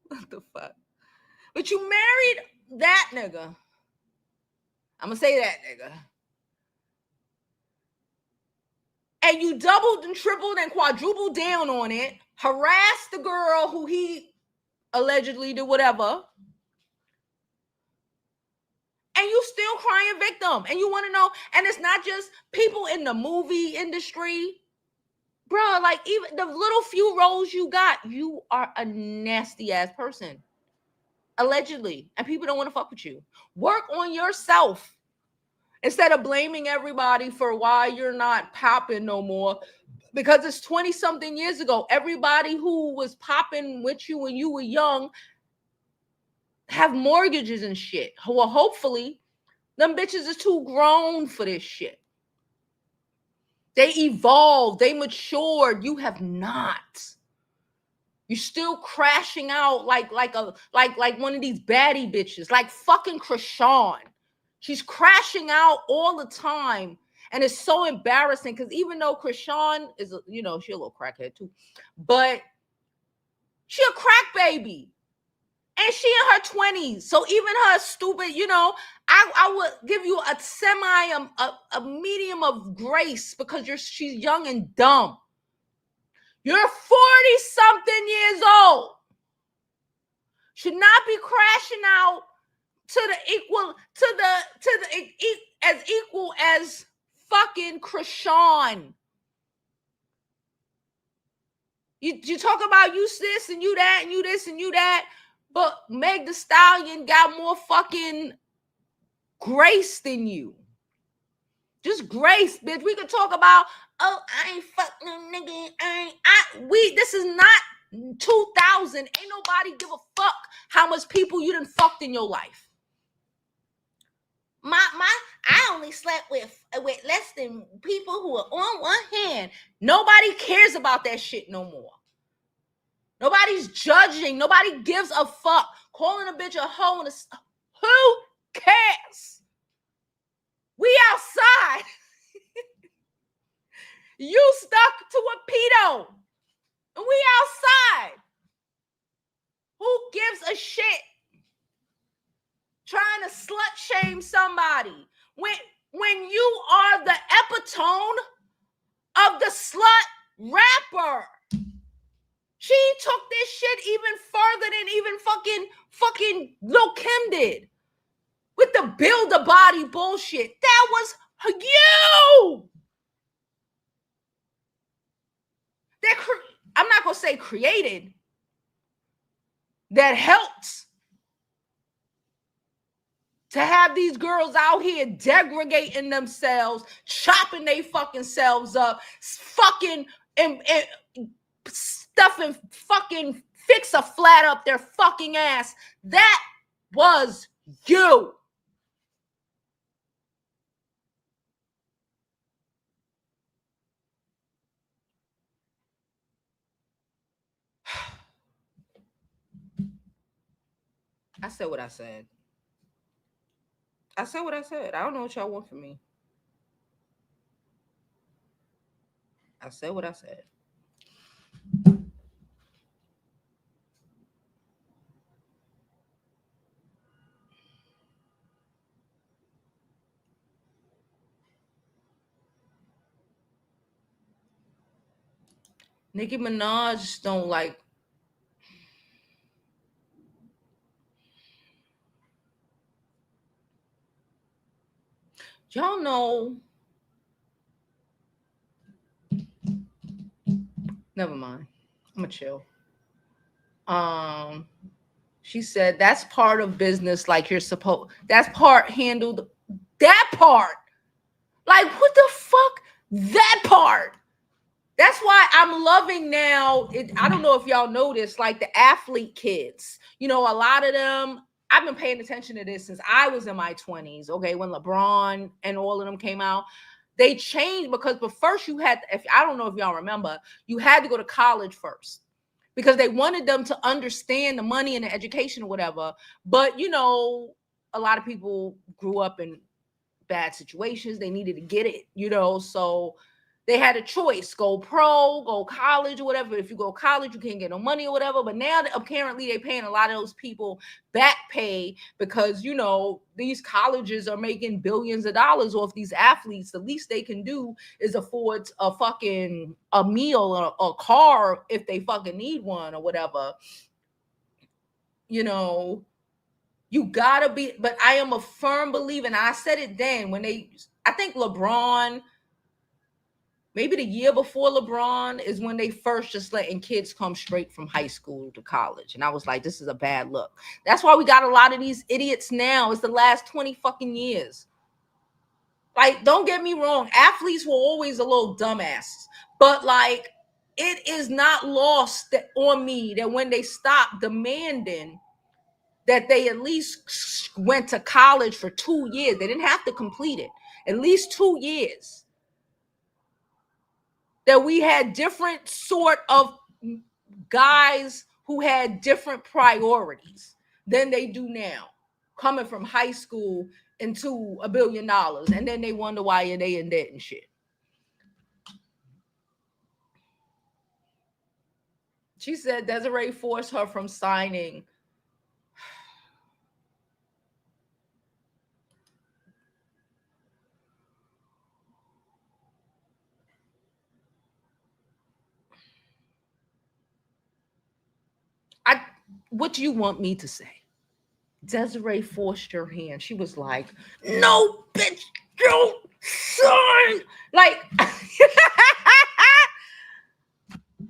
What the fuck? But you married that nigga. I'm gonna say that nigga. And you doubled and tripled and quadrupled down on it, harassed the girl who he allegedly did whatever. And you still crying victim. And you want to know, and it's not just people in the movie industry. Bro, like even the little few roles you got, you are a nasty ass person. Allegedly. And people don't want to fuck with you. Work on yourself. Instead of blaming everybody for why you're not popping no more. Because it's 20-something years ago. Everybody who was popping with you when you were young have mortgages and shit. Well, hopefully, them bitches is too grown for this shit. They evolved. They matured. You have not. You're still crashing out like one of these baddie bitches. Like fucking Krishan. She's crashing out all the time. And it's so embarrassing because even though Krishan is, she a little crackhead too, but she a crack baby. And she in her 20s. So even her stupid, I would give you a medium of grace because she's young and dumb. You're 40-something years old. Should not be crashing out as equal as fucking Krishan. You talk about you this and you that and you this and you that, but Meg Thee Stallion got more fucking grace than you. Just grace, bitch. We could talk about, I ain't fucking nigga. This is not 2000. Ain't nobody give a fuck how much people you done fucked in your life. I only slept with less than people who are on one hand. Nobody cares about that shit no more. Nobody's judging. Nobody gives a fuck. Calling a bitch a hoe. Who cares? We outside. You stuck to a pedo. And we outside. Who gives a shit? Trying to slut shame somebody. When you are the epitome of the slut rapper. She took this shit even further than even fucking Lil' Kim did. With the build a body bullshit. That was you. I'm not going to say created. That helped to have these girls out here degrading themselves, chopping they fucking selves up, fucking and stuffing fucking fix a flat up their fucking ass. That was you. I said what I said. I said what I said. I don't know what y'all want from me. I said what I said. Nicki Minaj don't like. Y'all know. Never mind. I'm gonna chill. She said that's part of business, like you're supposed. That's part handled. That part. Like what the fuck? That part. That's why I'm loving now. I don't know if y'all noticed, like the athlete kids, you know, a lot of them, I've been paying attention to this since I was in my 20s. Okay. When LeBron and all of them came out, they changed but first you had, if I don't know if y'all remember, you had to go to college first because they wanted them to understand the money and the education or whatever. But, you know, a lot of people grew up in bad situations. They needed to get it, you know, so they had a choice: go pro, go college, or whatever. If you go college, you can't get no money or whatever. But now apparently they're paying a lot of those people back pay because, you know, these colleges are making billions of dollars off these athletes. The least they can do is afford a meal or a car if they fucking need one or whatever. You know, you gotta be, but I am a firm believer, and I said it then I think LeBron, maybe the year before LeBron is when they first just letting kids come straight from high school to college. And I was like, this is a bad look. That's why we got a lot of these idiots now. It's the last 20 fucking years. Like, don't get me wrong. Athletes were always a little dumbasses. But like, it is not lost on me that when they stop demanding that they at least went to college for 2 years. They didn't have to complete it. At least 2 years. That we had different sort of guys who had different priorities than they do now, coming from high school into $1 billion, and then they wonder why they in debt and shit. She said Desiree forced her from signing. What do you want me to say? Desiree forced her hand. She was like, no, bitch, don't sign. Like,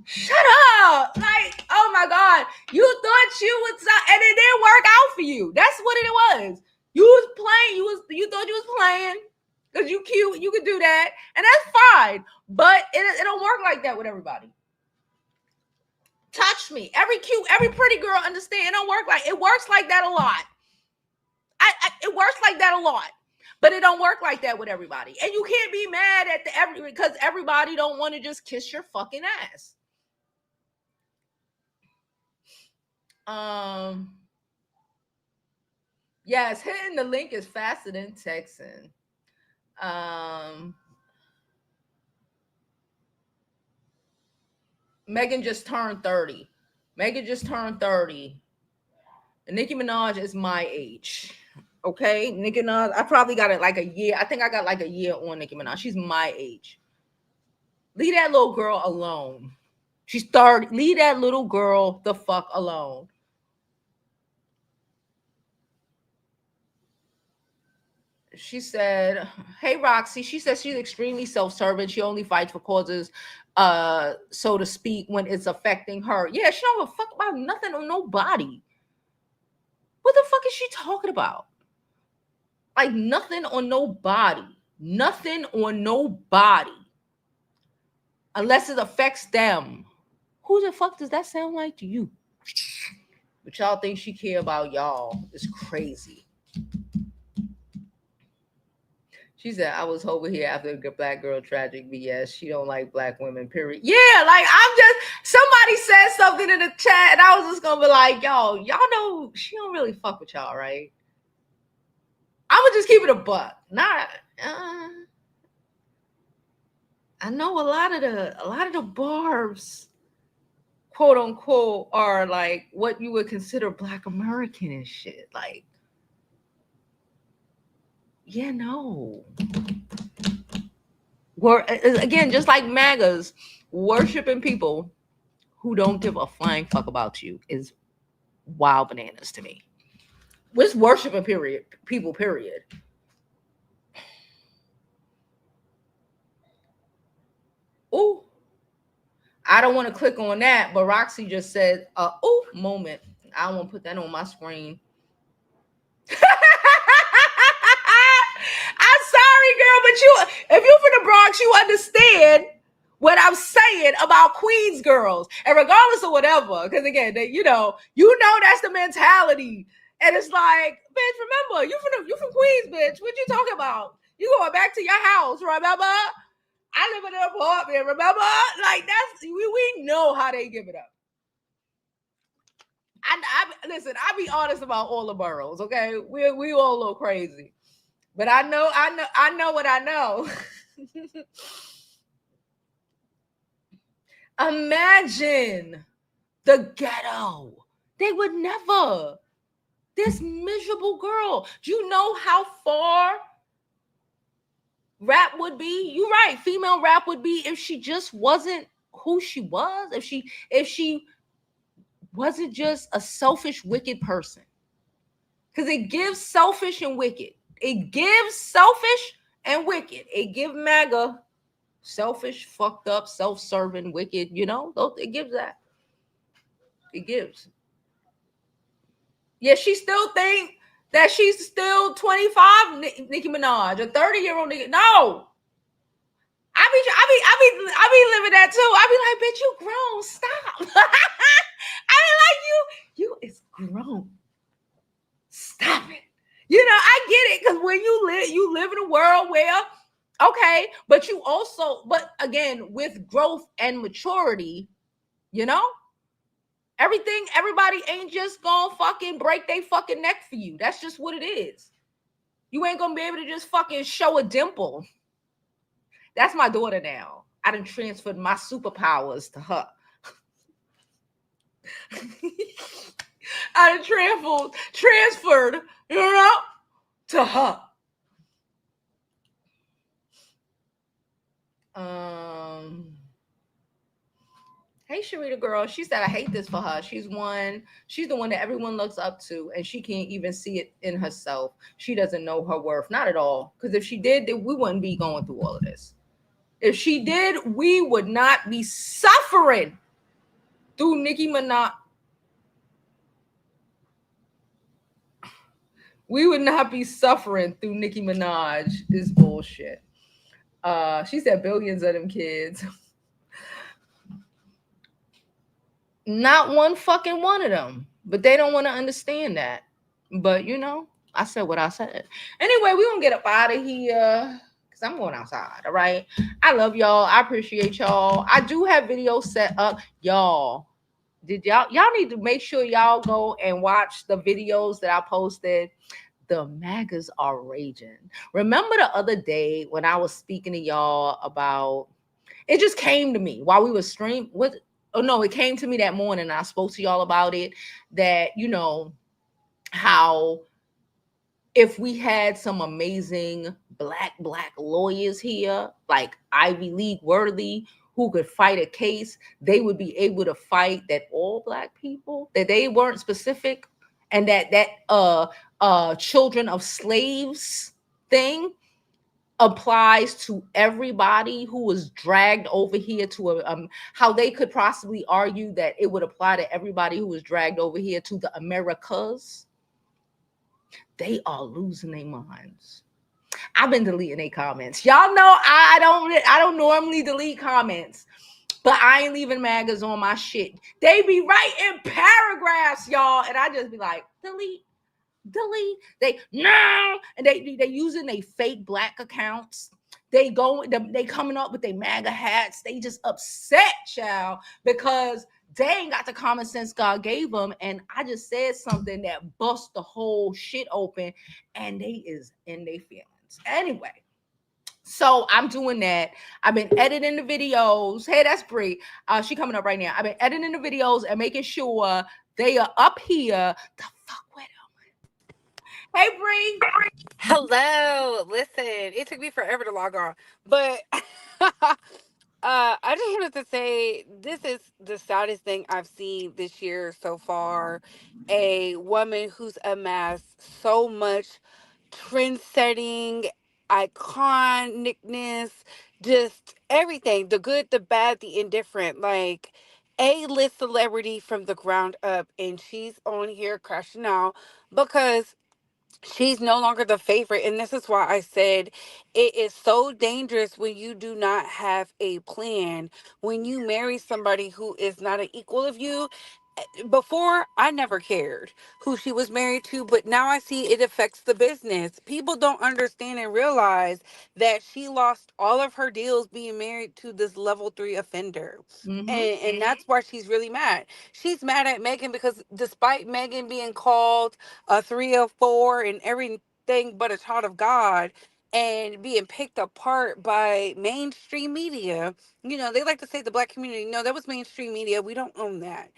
shut up. Like, oh my God. You thought you would sign, and it didn't work out for you. That's what it was. You was playing. You thought you was playing because you cute. You could do that. And that's fine. But it don't work like that with everybody. Touch me. Every pretty girl understand. It don't work like it works like that a lot. It works like that a lot, but it don't work like that with everybody. And you can't be mad at because everybody don't want to just kiss your fucking ass. Yes, hitting the link is faster than texting. Megan just turned 30. Megan just turned 30. And Nicki Minaj is my age. Okay, Nicki Minaj, I probably got it like a year. I think I got like a year on Nicki Minaj. She's my age. Leave that little girl alone. She's 30. Leave that little girl the fuck alone. She said, hey, Roxy. She says she's extremely self-serving. She only fights for causes, so to speak, when it's affecting her. Yeah, she don't give a fuck about nothing or nobody. What the fuck is she talking about? Like nothing on nobody. Nothing on nobody. Unless it affects them. Who the fuck does that sound like to you? But y'all think she care about y'all. It's crazy. She said, I was over here after the black girl tragic BS. She don't like black women, period. Yeah, like somebody said something in the chat and I was just gonna be like, y'all know she don't really fuck with y'all, right? I would just keep it a buck. Not I know a lot of the barbs, quote unquote, are like what you would consider Black American and shit. Like, yeah, no. Again, just like MAGAs, worshiping people who don't give a flying fuck about you is wild bananas to me. It's worshiping people, period. Ooh. I don't want to click on that, but Roxy just said, ooh, moment. I don't want to put that on my screen. I'm sorry, girl, but if you're from the Bronx, you understand what I'm saying about Queens girls. And regardless of whatever, because again, you know that's the mentality. And it's like, bitch, remember, you from Queens, bitch. What you talking about? You going back to your house, remember? I live in an apartment, remember? Like, that's, we know how they give it up. Listen, I be honest about all the boroughs, okay? We all a little crazy. But I know what I know. Imagine the ghetto. They would never. This miserable girl. Do you know how far rap would be? You're right. Female rap would be if she just wasn't who she was. If she wasn't just a selfish, wicked person. Because it gives selfish and wicked. It gives selfish and wicked. It gives MAGA selfish, fucked up, self-serving, wicked. You know, it gives that. It gives. Yeah, she still think that she's still 25, Nicki Minaj, a 30-year-old nigga. No. I be living that too. I be like, bitch, you grown. Stop. I be like, you is grown. Stop it. You know, I get it, because when you live in a world where, okay, but again, with growth and maturity, you know, everybody ain't just gonna fucking break their fucking neck for you. That's just what it is. You ain't gonna be able to just fucking show a dimple. That's my daughter now. I done transferred my superpowers to her. I done transferred, you know, to her. Hey, Sharita girl. She said, I hate this for her. She's the one that everyone looks up to, and she can't even see it in herself. She doesn't know her worth. Not at all. Because if she did, we wouldn't be going through all of this. If she did, we would not be suffering through Nicki Minaj. We would not be suffering through Nicki Minaj. This bullshit. She said billions of them kids. Not one fucking one of them. But they don't want to understand that. But, you know, I said what I said. Anyway, we're going to get up out of here because I'm going outside, all right? I love y'all. I appreciate y'all. I do have videos set up. Y'all need to make sure y'all go and watch the videos that I posted. The MAGAs are raging. Remember the other day when I was speaking to y'all about, it just came to me while we were streaming. It came to me that morning and I spoke to y'all about it, that, you know, how if we had some amazing black lawyers here, like Ivy League worthy, who could fight a case, they would be able to fight that all black people, that they weren't specific, and that children of slaves thing applies to everybody who was dragged over here to how they could possibly argue that it would apply to everybody who was dragged over here to the Americas. They are losing their minds. I've been deleting their comments. Y'all know I don't normally delete comments, but I ain't leaving magas on my shit. They be writing paragraphs, y'all, and I just be like, delete, delete. They no, and they using they fake black accounts. They coming up with their MAGA hats. They just upset, child, because they ain't got the common sense God gave them. And I just said something that bust the whole shit open, and they is in their feelings. Anyway, so I'm doing that. I've been editing the videos. Hey, that's Brie. She coming up right now. I've been editing the videos and making sure they are up here. The fuck with them. Hey, Brie. Hello. Listen, it took me forever to log on, but I just wanted to say this is the saddest thing I've seen this year so far. A woman who's amassed so much trend setting, iconicness, just everything, the good, the bad, the indifferent. Like, A-list celebrity from the ground up, and she's on here crashing out because she's no longer the favorite. And this is why I said it is so dangerous when you do not have a plan, when you marry somebody who is not an equal of you. Before, I never cared who she was married to, but now I see it affects the business. People don't understand and realize that she lost all of her deals being married to this level 3 offender. Mm-hmm. And that's why she's really mad. She's mad at Megan because despite Megan being called a 304 and everything but a child of God, and being picked apart by mainstream media, they like to say the black community. No, that was mainstream media. We don't own that.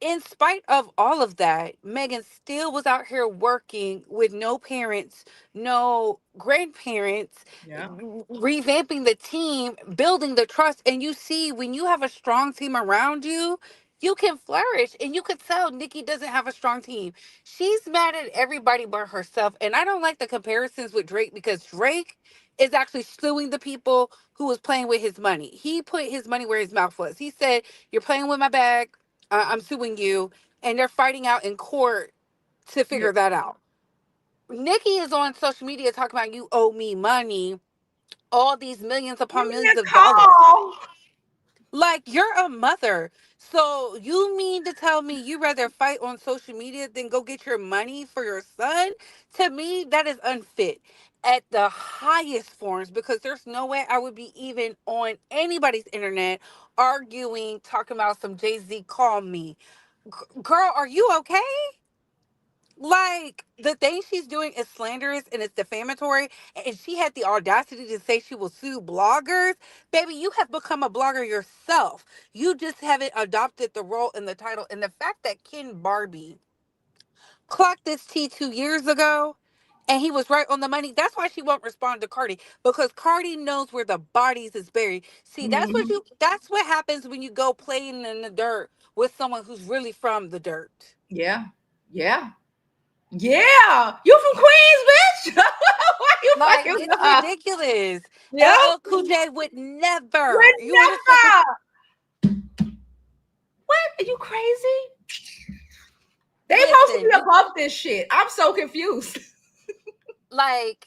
In spite of all of that, Megan still was out here working with no parents, no grandparents, Yeah. revamping the team, building the trust. And you see, when you have a strong team around you, you can flourish. And you could tell Nikki doesn't have a strong team. She's mad at everybody but herself. And I don't like the comparisons with Drake because Drake is actually suing the people who was playing with his money. He put his money where his mouth was. He said, "You're playing with my bag. I'm suing you," and they're fighting out in court to Yeah. figure that out. Nikki is on social media talking about you owe me money, all these millions Give upon me millions a of dollars. call. Like, you're a mother. So you mean to tell me you rather fight on social media than go get your money for your son? To me, that is unfit at the highest forms, because there's no way I would be even on anybody's internet arguing, talking about some Jay-Z call me. Girl, are you okay? Like, the thing she's doing is slanderous and it's defamatory, and she had the audacity to say she will sue bloggers. Baby, you have become a blogger yourself. You just haven't adopted the role in the title. And the fact that Ken Barbie clocked this tea 2 years ago and he was right on the money, that's why she won't respond to Cardi, because Cardi knows where the bodies is buried. See, Mm-hmm. that's what happens when you go playing in the dirt with someone who's really from the dirt. Yeah. Yeah. Yeah. You from Queens, bitch. Why you Like, fucking with it's her? ridiculous. Yeah. LL Cool J would never. We're You understand? never. What? Are you crazy? They supposed to Listen, be above this shit. I'm so confused. like,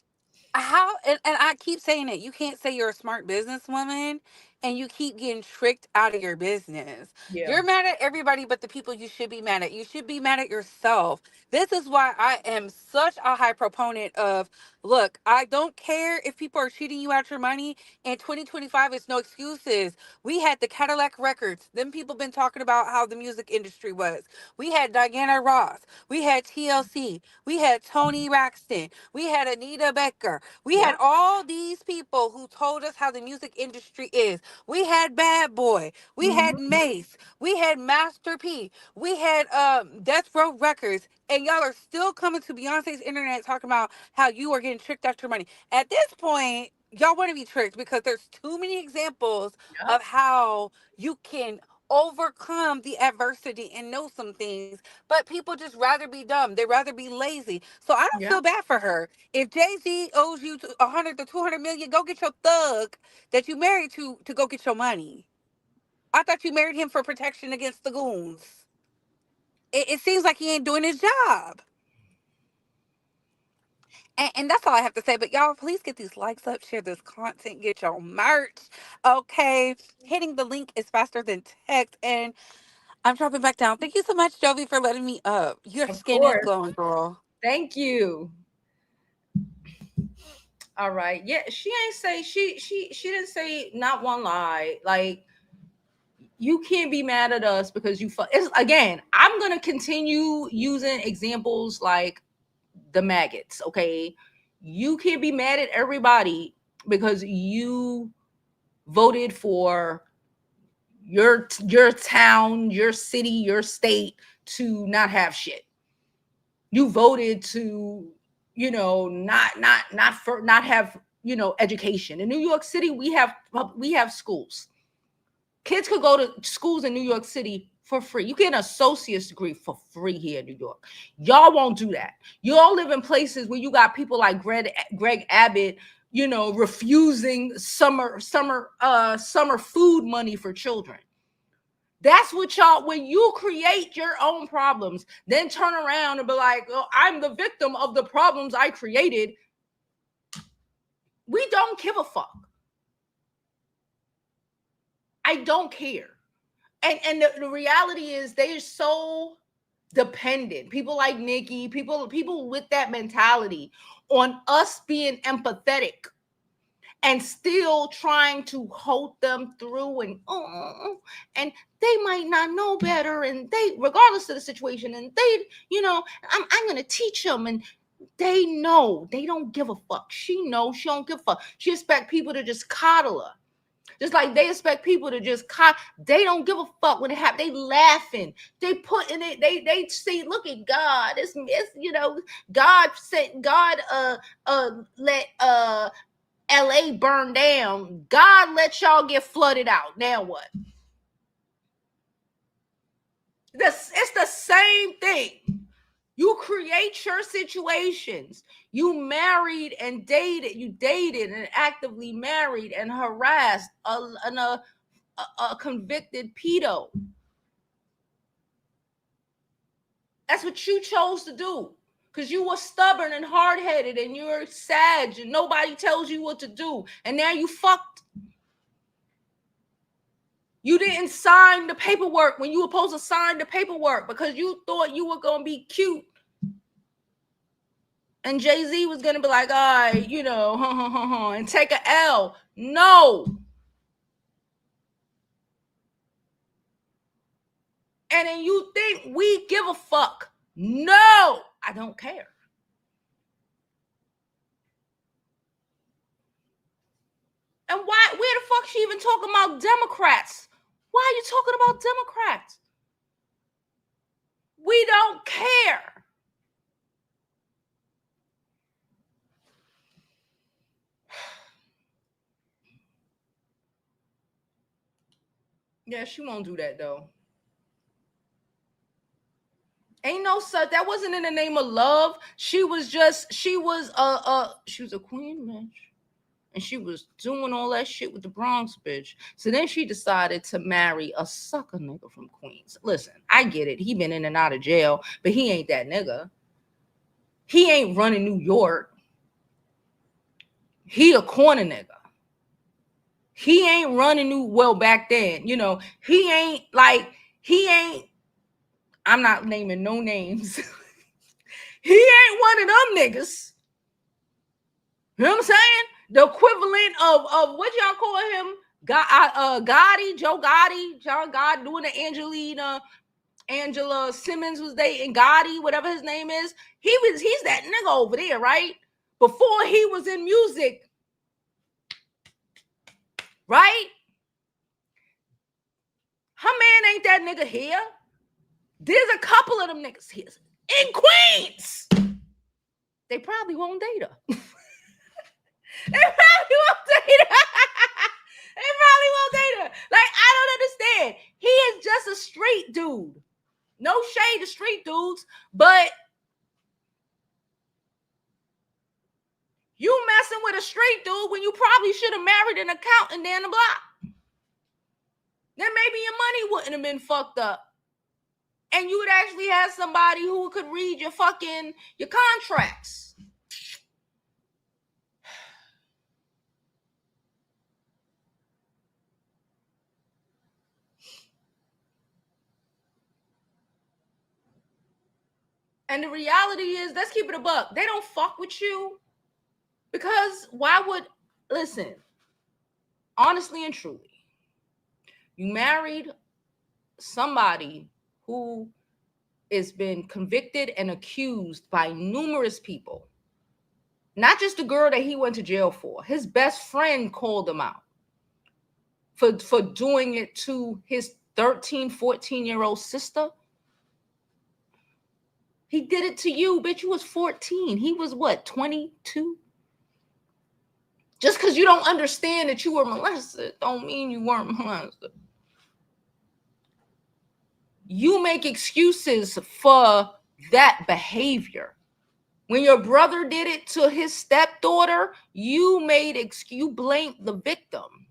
how, and I keep saying it, you can't say you're a smart businesswoman and you keep getting tricked out of your business. Yeah. You're mad at everybody but the people you should be mad at. You should be mad at yourself. This is why I am such a high proponent of, look, I don't care if people are cheating you out your money. In 2025, it's no excuses. We had the Cadillac records. Them people been talking about how the music industry was. We had Diana Ross. We had TLC. We had Tony Braxton. We had Anita Baker. We Yeah. had all these people who told us how the music industry is. We had Bad Boy. We had Mm-hmm. Mace. We had Master P. We had Death Row Records. And y'all are still coming to Beyonce's internet talking about how you are getting tricked out your money. At this point, y'all want to be tricked because there's too many examples Yeah. of how you can overcome the adversity and know some things, but people just rather be dumb. They rather be lazy. So I don't Yeah. feel bad for her. If Jay-Z owes you 100 to 200 million, go get your thug that you married to go get your money. I thought you married him for protection against the goons. It seems like he ain't doing his job. And that's all I have to say. But y'all, please get these likes up, share this content, get your merch. Okay. Hitting the link is faster than text. And I'm dropping back down. Thank you so much, Jovi, for letting me up. Your Of skin is course. glowing, girl. Thank you. All right. Yeah, she ain't say she didn't say not one lie. Like, you can't be mad at us because it's, again, I'm gonna continue using examples like the maggots. Okay, you can't be mad at everybody because you voted for your town, your city, your state to not have shit. You voted to, not have, education. In New York City, we have schools. Kids could go to schools in New York City for free. You get an associate's degree for free here in New York. Y'all won't do that. You all live in places where you got people like Greg Abbott, refusing summer food money for children. That's what y'all, when you create your own problems, then turn around and be like, oh, I'm the victim of the problems I created. We don't give a fuck. I don't care. And the reality is they're so dependent. People like Nicki, people with that mentality on us being empathetic and still trying to hold them through, and they might not know better, and they, regardless of the situation, and they, I'm gonna teach them, and they know they don't give a fuck. She knows she don't give a fuck. She expect people to just coddle her. Just like they expect people to just they don't give a fuck when it happens. They laughing. They put in it. They see. Look at God. It's God sent. God let LA burn down. God let y'all get flooded out. Now what? It's the same thing. You create your situations. You married and dated. You dated and actively married and harassed a convicted pedo. That's what you chose to do. Because you were stubborn and hard-headed and you're sad and nobody tells you what to do. And now you fucked. You didn't sign the paperwork when you were supposed to sign the paperwork because you thought you were going to be cute. And Jay-Z was going to be like, all right, and take a L. No. And then you think we give a fuck. No, I don't care. And where the fuck she even talking about Democrats? Why are you talking about Democrats? We don't care. Yeah, she won't do that though. Ain't no such. That wasn't in the name of love. She was a queen, bitch. And she was doing all that shit with the Bronx, bitch. So then she decided to marry a sucker nigga from Queens. Listen, I get it. He been in and out of jail, but he ain't that nigga. He ain't running New York. He a corner nigga. He ain't running back then. He ain't, I'm not naming no names. He ain't one of them niggas. You know what I'm saying? The equivalent of what y'all call him? Gotti, Joe Gotti, John Gotti doing the Angela Simmons was dating Gotti, whatever his name is. He's that nigga over there, right? Before he was in music, right? Her man ain't that nigga here. There's a couple of them niggas here in Queens. They probably won't date her. They probably won't date her. They probably won't date her. Like, I don't understand. He is just a street dude. No shade to street dudes, but you messing with a street dude when you probably should have married an accountant down the block. Then maybe your money wouldn't have been fucked up. And you would actually have somebody who could read your contracts. And the reality is, let's keep it a buck. They don't fuck with you because why would, listen, honestly and truly, you married somebody who has been convicted and accused by numerous people. Not just the girl that he went to jail for. His best friend called him out for doing it to his 13, 14-year-old sister. He did it to you, bitch. You was 14. He was what, 22? Just because you don't understand that you were molested don't mean you weren't molested. You make excuses for that behavior. When your brother did it to his stepdaughter, you blamed the victim.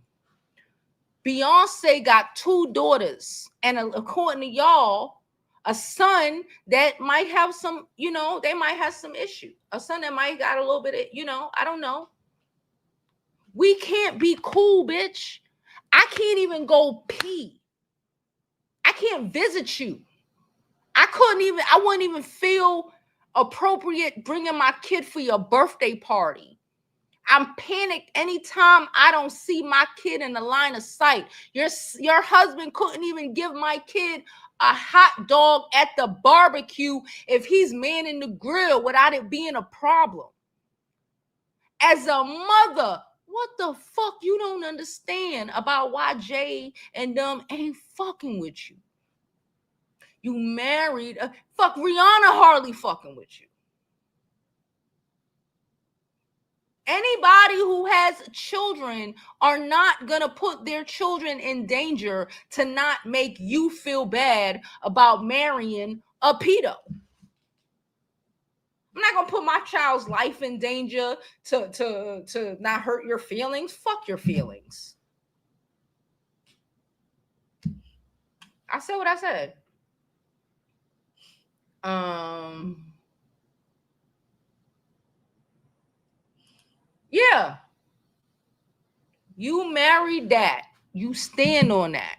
Beyonce got 2 daughters, and according to y'all, a son that might have some, they might have some issue. A son that might got a little bit of, I don't know. We can't be cool, bitch. I can't even go pee. I can't visit you. I wouldn't even feel appropriate bringing my kid for your birthday party. I'm panicked anytime I don't see my kid in the line of sight. Your husband couldn't even give my kid a hot dog at the barbecue if he's manning the grill without it being a problem. As a mother, what the fuck you don't understand about why Jay and them ain't fucking with you? You married, fuck Rihanna hardly fucking with you. Anybody who has children are not going to put their children in danger to not make you feel bad about marrying a pedo. I'm not going to put my child's life in danger to not hurt your feelings. Fuck your feelings. I said what I said. Yeah. You married that. You stand on that.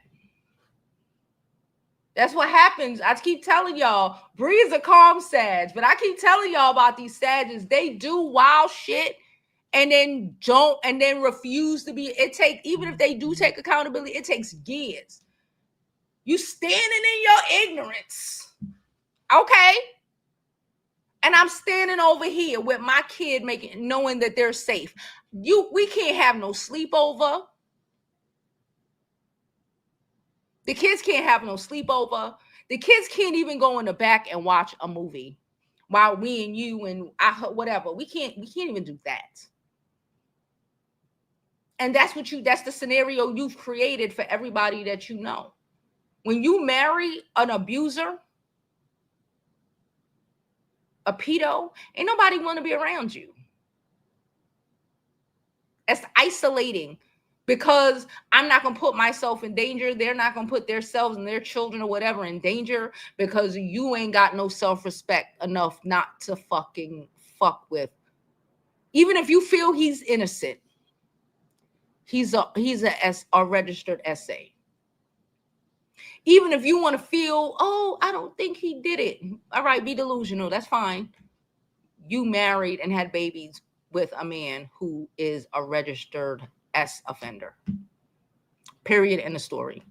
That's what happens. I keep telling y'all, Bree's a calm Sag, but I keep telling y'all about these Sages. They do wild shit and then refuse to be. Even if they do take accountability, it takes years. You standing in your ignorance. Okay. And I'm standing over here with my kid knowing that they're safe. We can't have no sleepover. The kids can't have no sleepover. The kids can't even go in the back and watch a movie while we and you and whatever. We can't even do that. And that's the scenario you've created for everybody that you know. When you marry an abuser, a pedo, ain't nobody want to be around you. It's isolating. Because I'm not going to put myself in danger. They're not going to put themselves and their children or whatever in danger because you ain't got no self-respect enough not to fucking fuck with. Even if you feel he's innocent, he's a registered SA. Even if you want to feel, oh, I don't think he did it. All right, be delusional. That's fine. You married and had babies with a man who is a registered S offender. Period. End of story.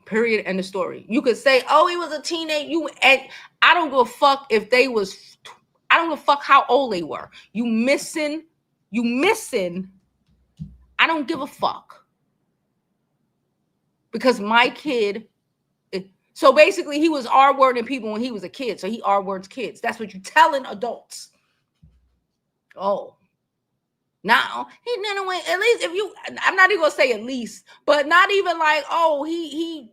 Period. End of story. You could say, oh, he was a teenage. I don't give a fuck if they was. I don't give a fuck how old they were. You missing. I don't give a fuck. Because my kid. So basically, he was R-wording people when he was a kid. So he R-words kids. That's what you're telling adults. Oh. Now he didn't away. At least if you, I'm not even gonna say at least, but not even like, oh, he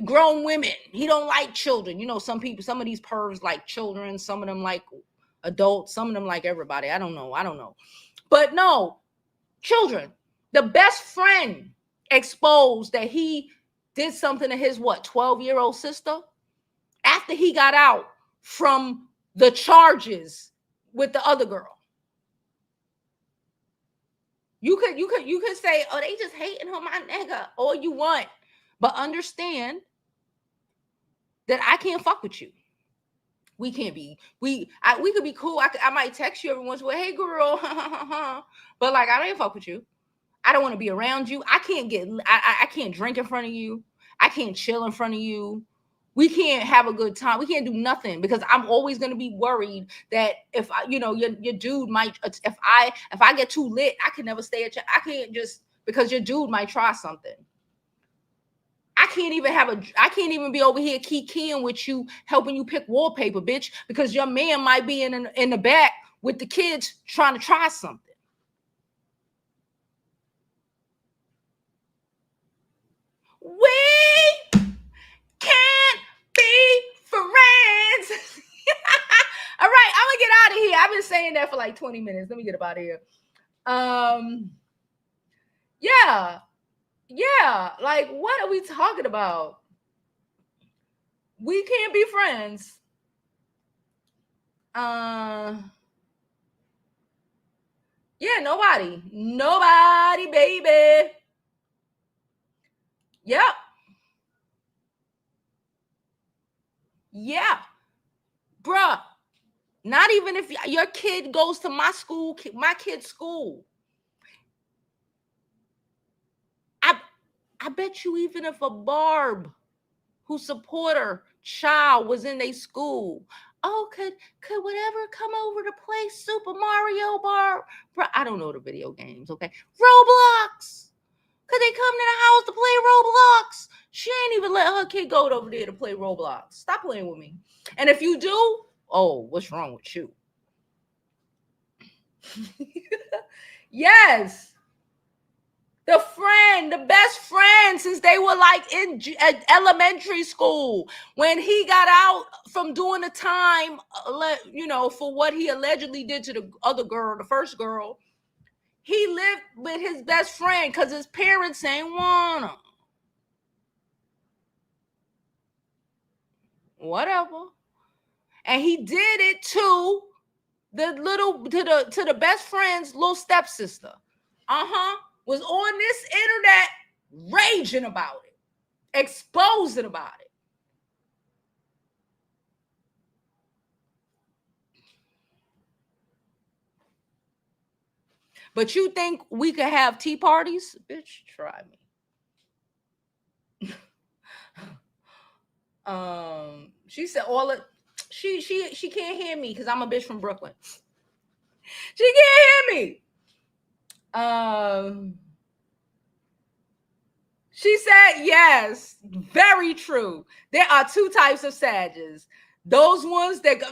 grown women. He don't like children. You know, some of these pervs like children. Some of them like adults. Some of them like everybody. I don't know. But no, children. The best friend exposed that he did something to his 12-year-old sister after he got out from the charges with the other girl. You could say, oh, they just hating on my nigga, all you want. But understand, that I can't fuck with you. We can't be, we could be cool. I might text you every once in a while, hey girl, but like I don't fuck with you. I don't want to be around you. I can't drink in front of you. I can't chill in front of you. We can't have a good time. We can't do nothing because I'm always going to be worried that if I, your dude might, if I get too lit, I can never stay at I can't just, because your dude might try something. I can't even be over here keying with you, helping you pick wallpaper, bitch, because your man might be in the back with the kids trying to try something. We can't be friends. All right, I'm gonna get out of here. I've been saying that for like 20 minutes. Let me get up out of here. Yeah. Like, what are we talking about? We can't be friends. Yeah, nobody, baby. Yep. Yeah, bruh. Not even if your kid goes to my school, my kid's school. I bet you even if a Barb who support her child was in a school, oh, could whatever come over to play Super Mario Barb? Bro, I don't know the video games, okay? Roblox. Could they come to the house to play Roblox? She ain't even let her kid go over there to play Roblox. Stop playing with me. And if you do, oh, what's wrong with you? Yes. The best friend since they were like in elementary school. When he got out from doing the time, for what he allegedly did to the other girl, the first girl, he lived with his best friend because his parents ain't want him. Whatever. And he did it to the best friend's little stepsister. Was on this internet raging about it, exposing about it. But you think we could have tea parties? Bitch, try me. She said she can't hear me because I'm a bitch from Brooklyn. She can't hear me. She said, yes, very true. There are two types of Sages. Those ones that go,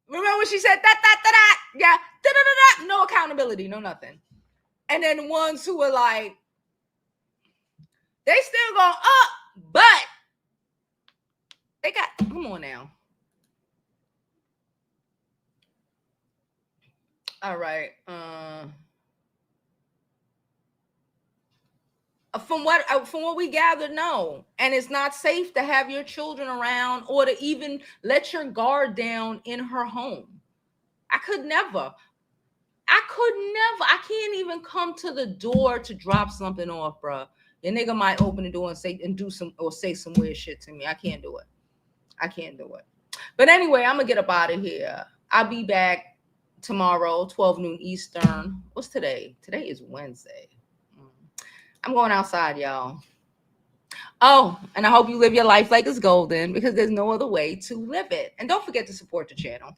remember when she said that, yeah, no accountability, no nothing. And then the ones who were like, they still going up, but they got, come on now. All right. From what we gathered, no. And it's not safe to have your children around or to even let your guard down in her home. I could never. I can't even come to the door to drop something off, bro. Your nigga might open the door and say some weird shit to me. I can't do it. But anyway, I'm gonna get up out of here. I'll be back tomorrow, 12 noon Eastern. What's today? Today is Wednesday. I'm going outside, y'all. Oh, and I hope you live your life like it's golden because there's no other way to live it. And don't forget to support the channel.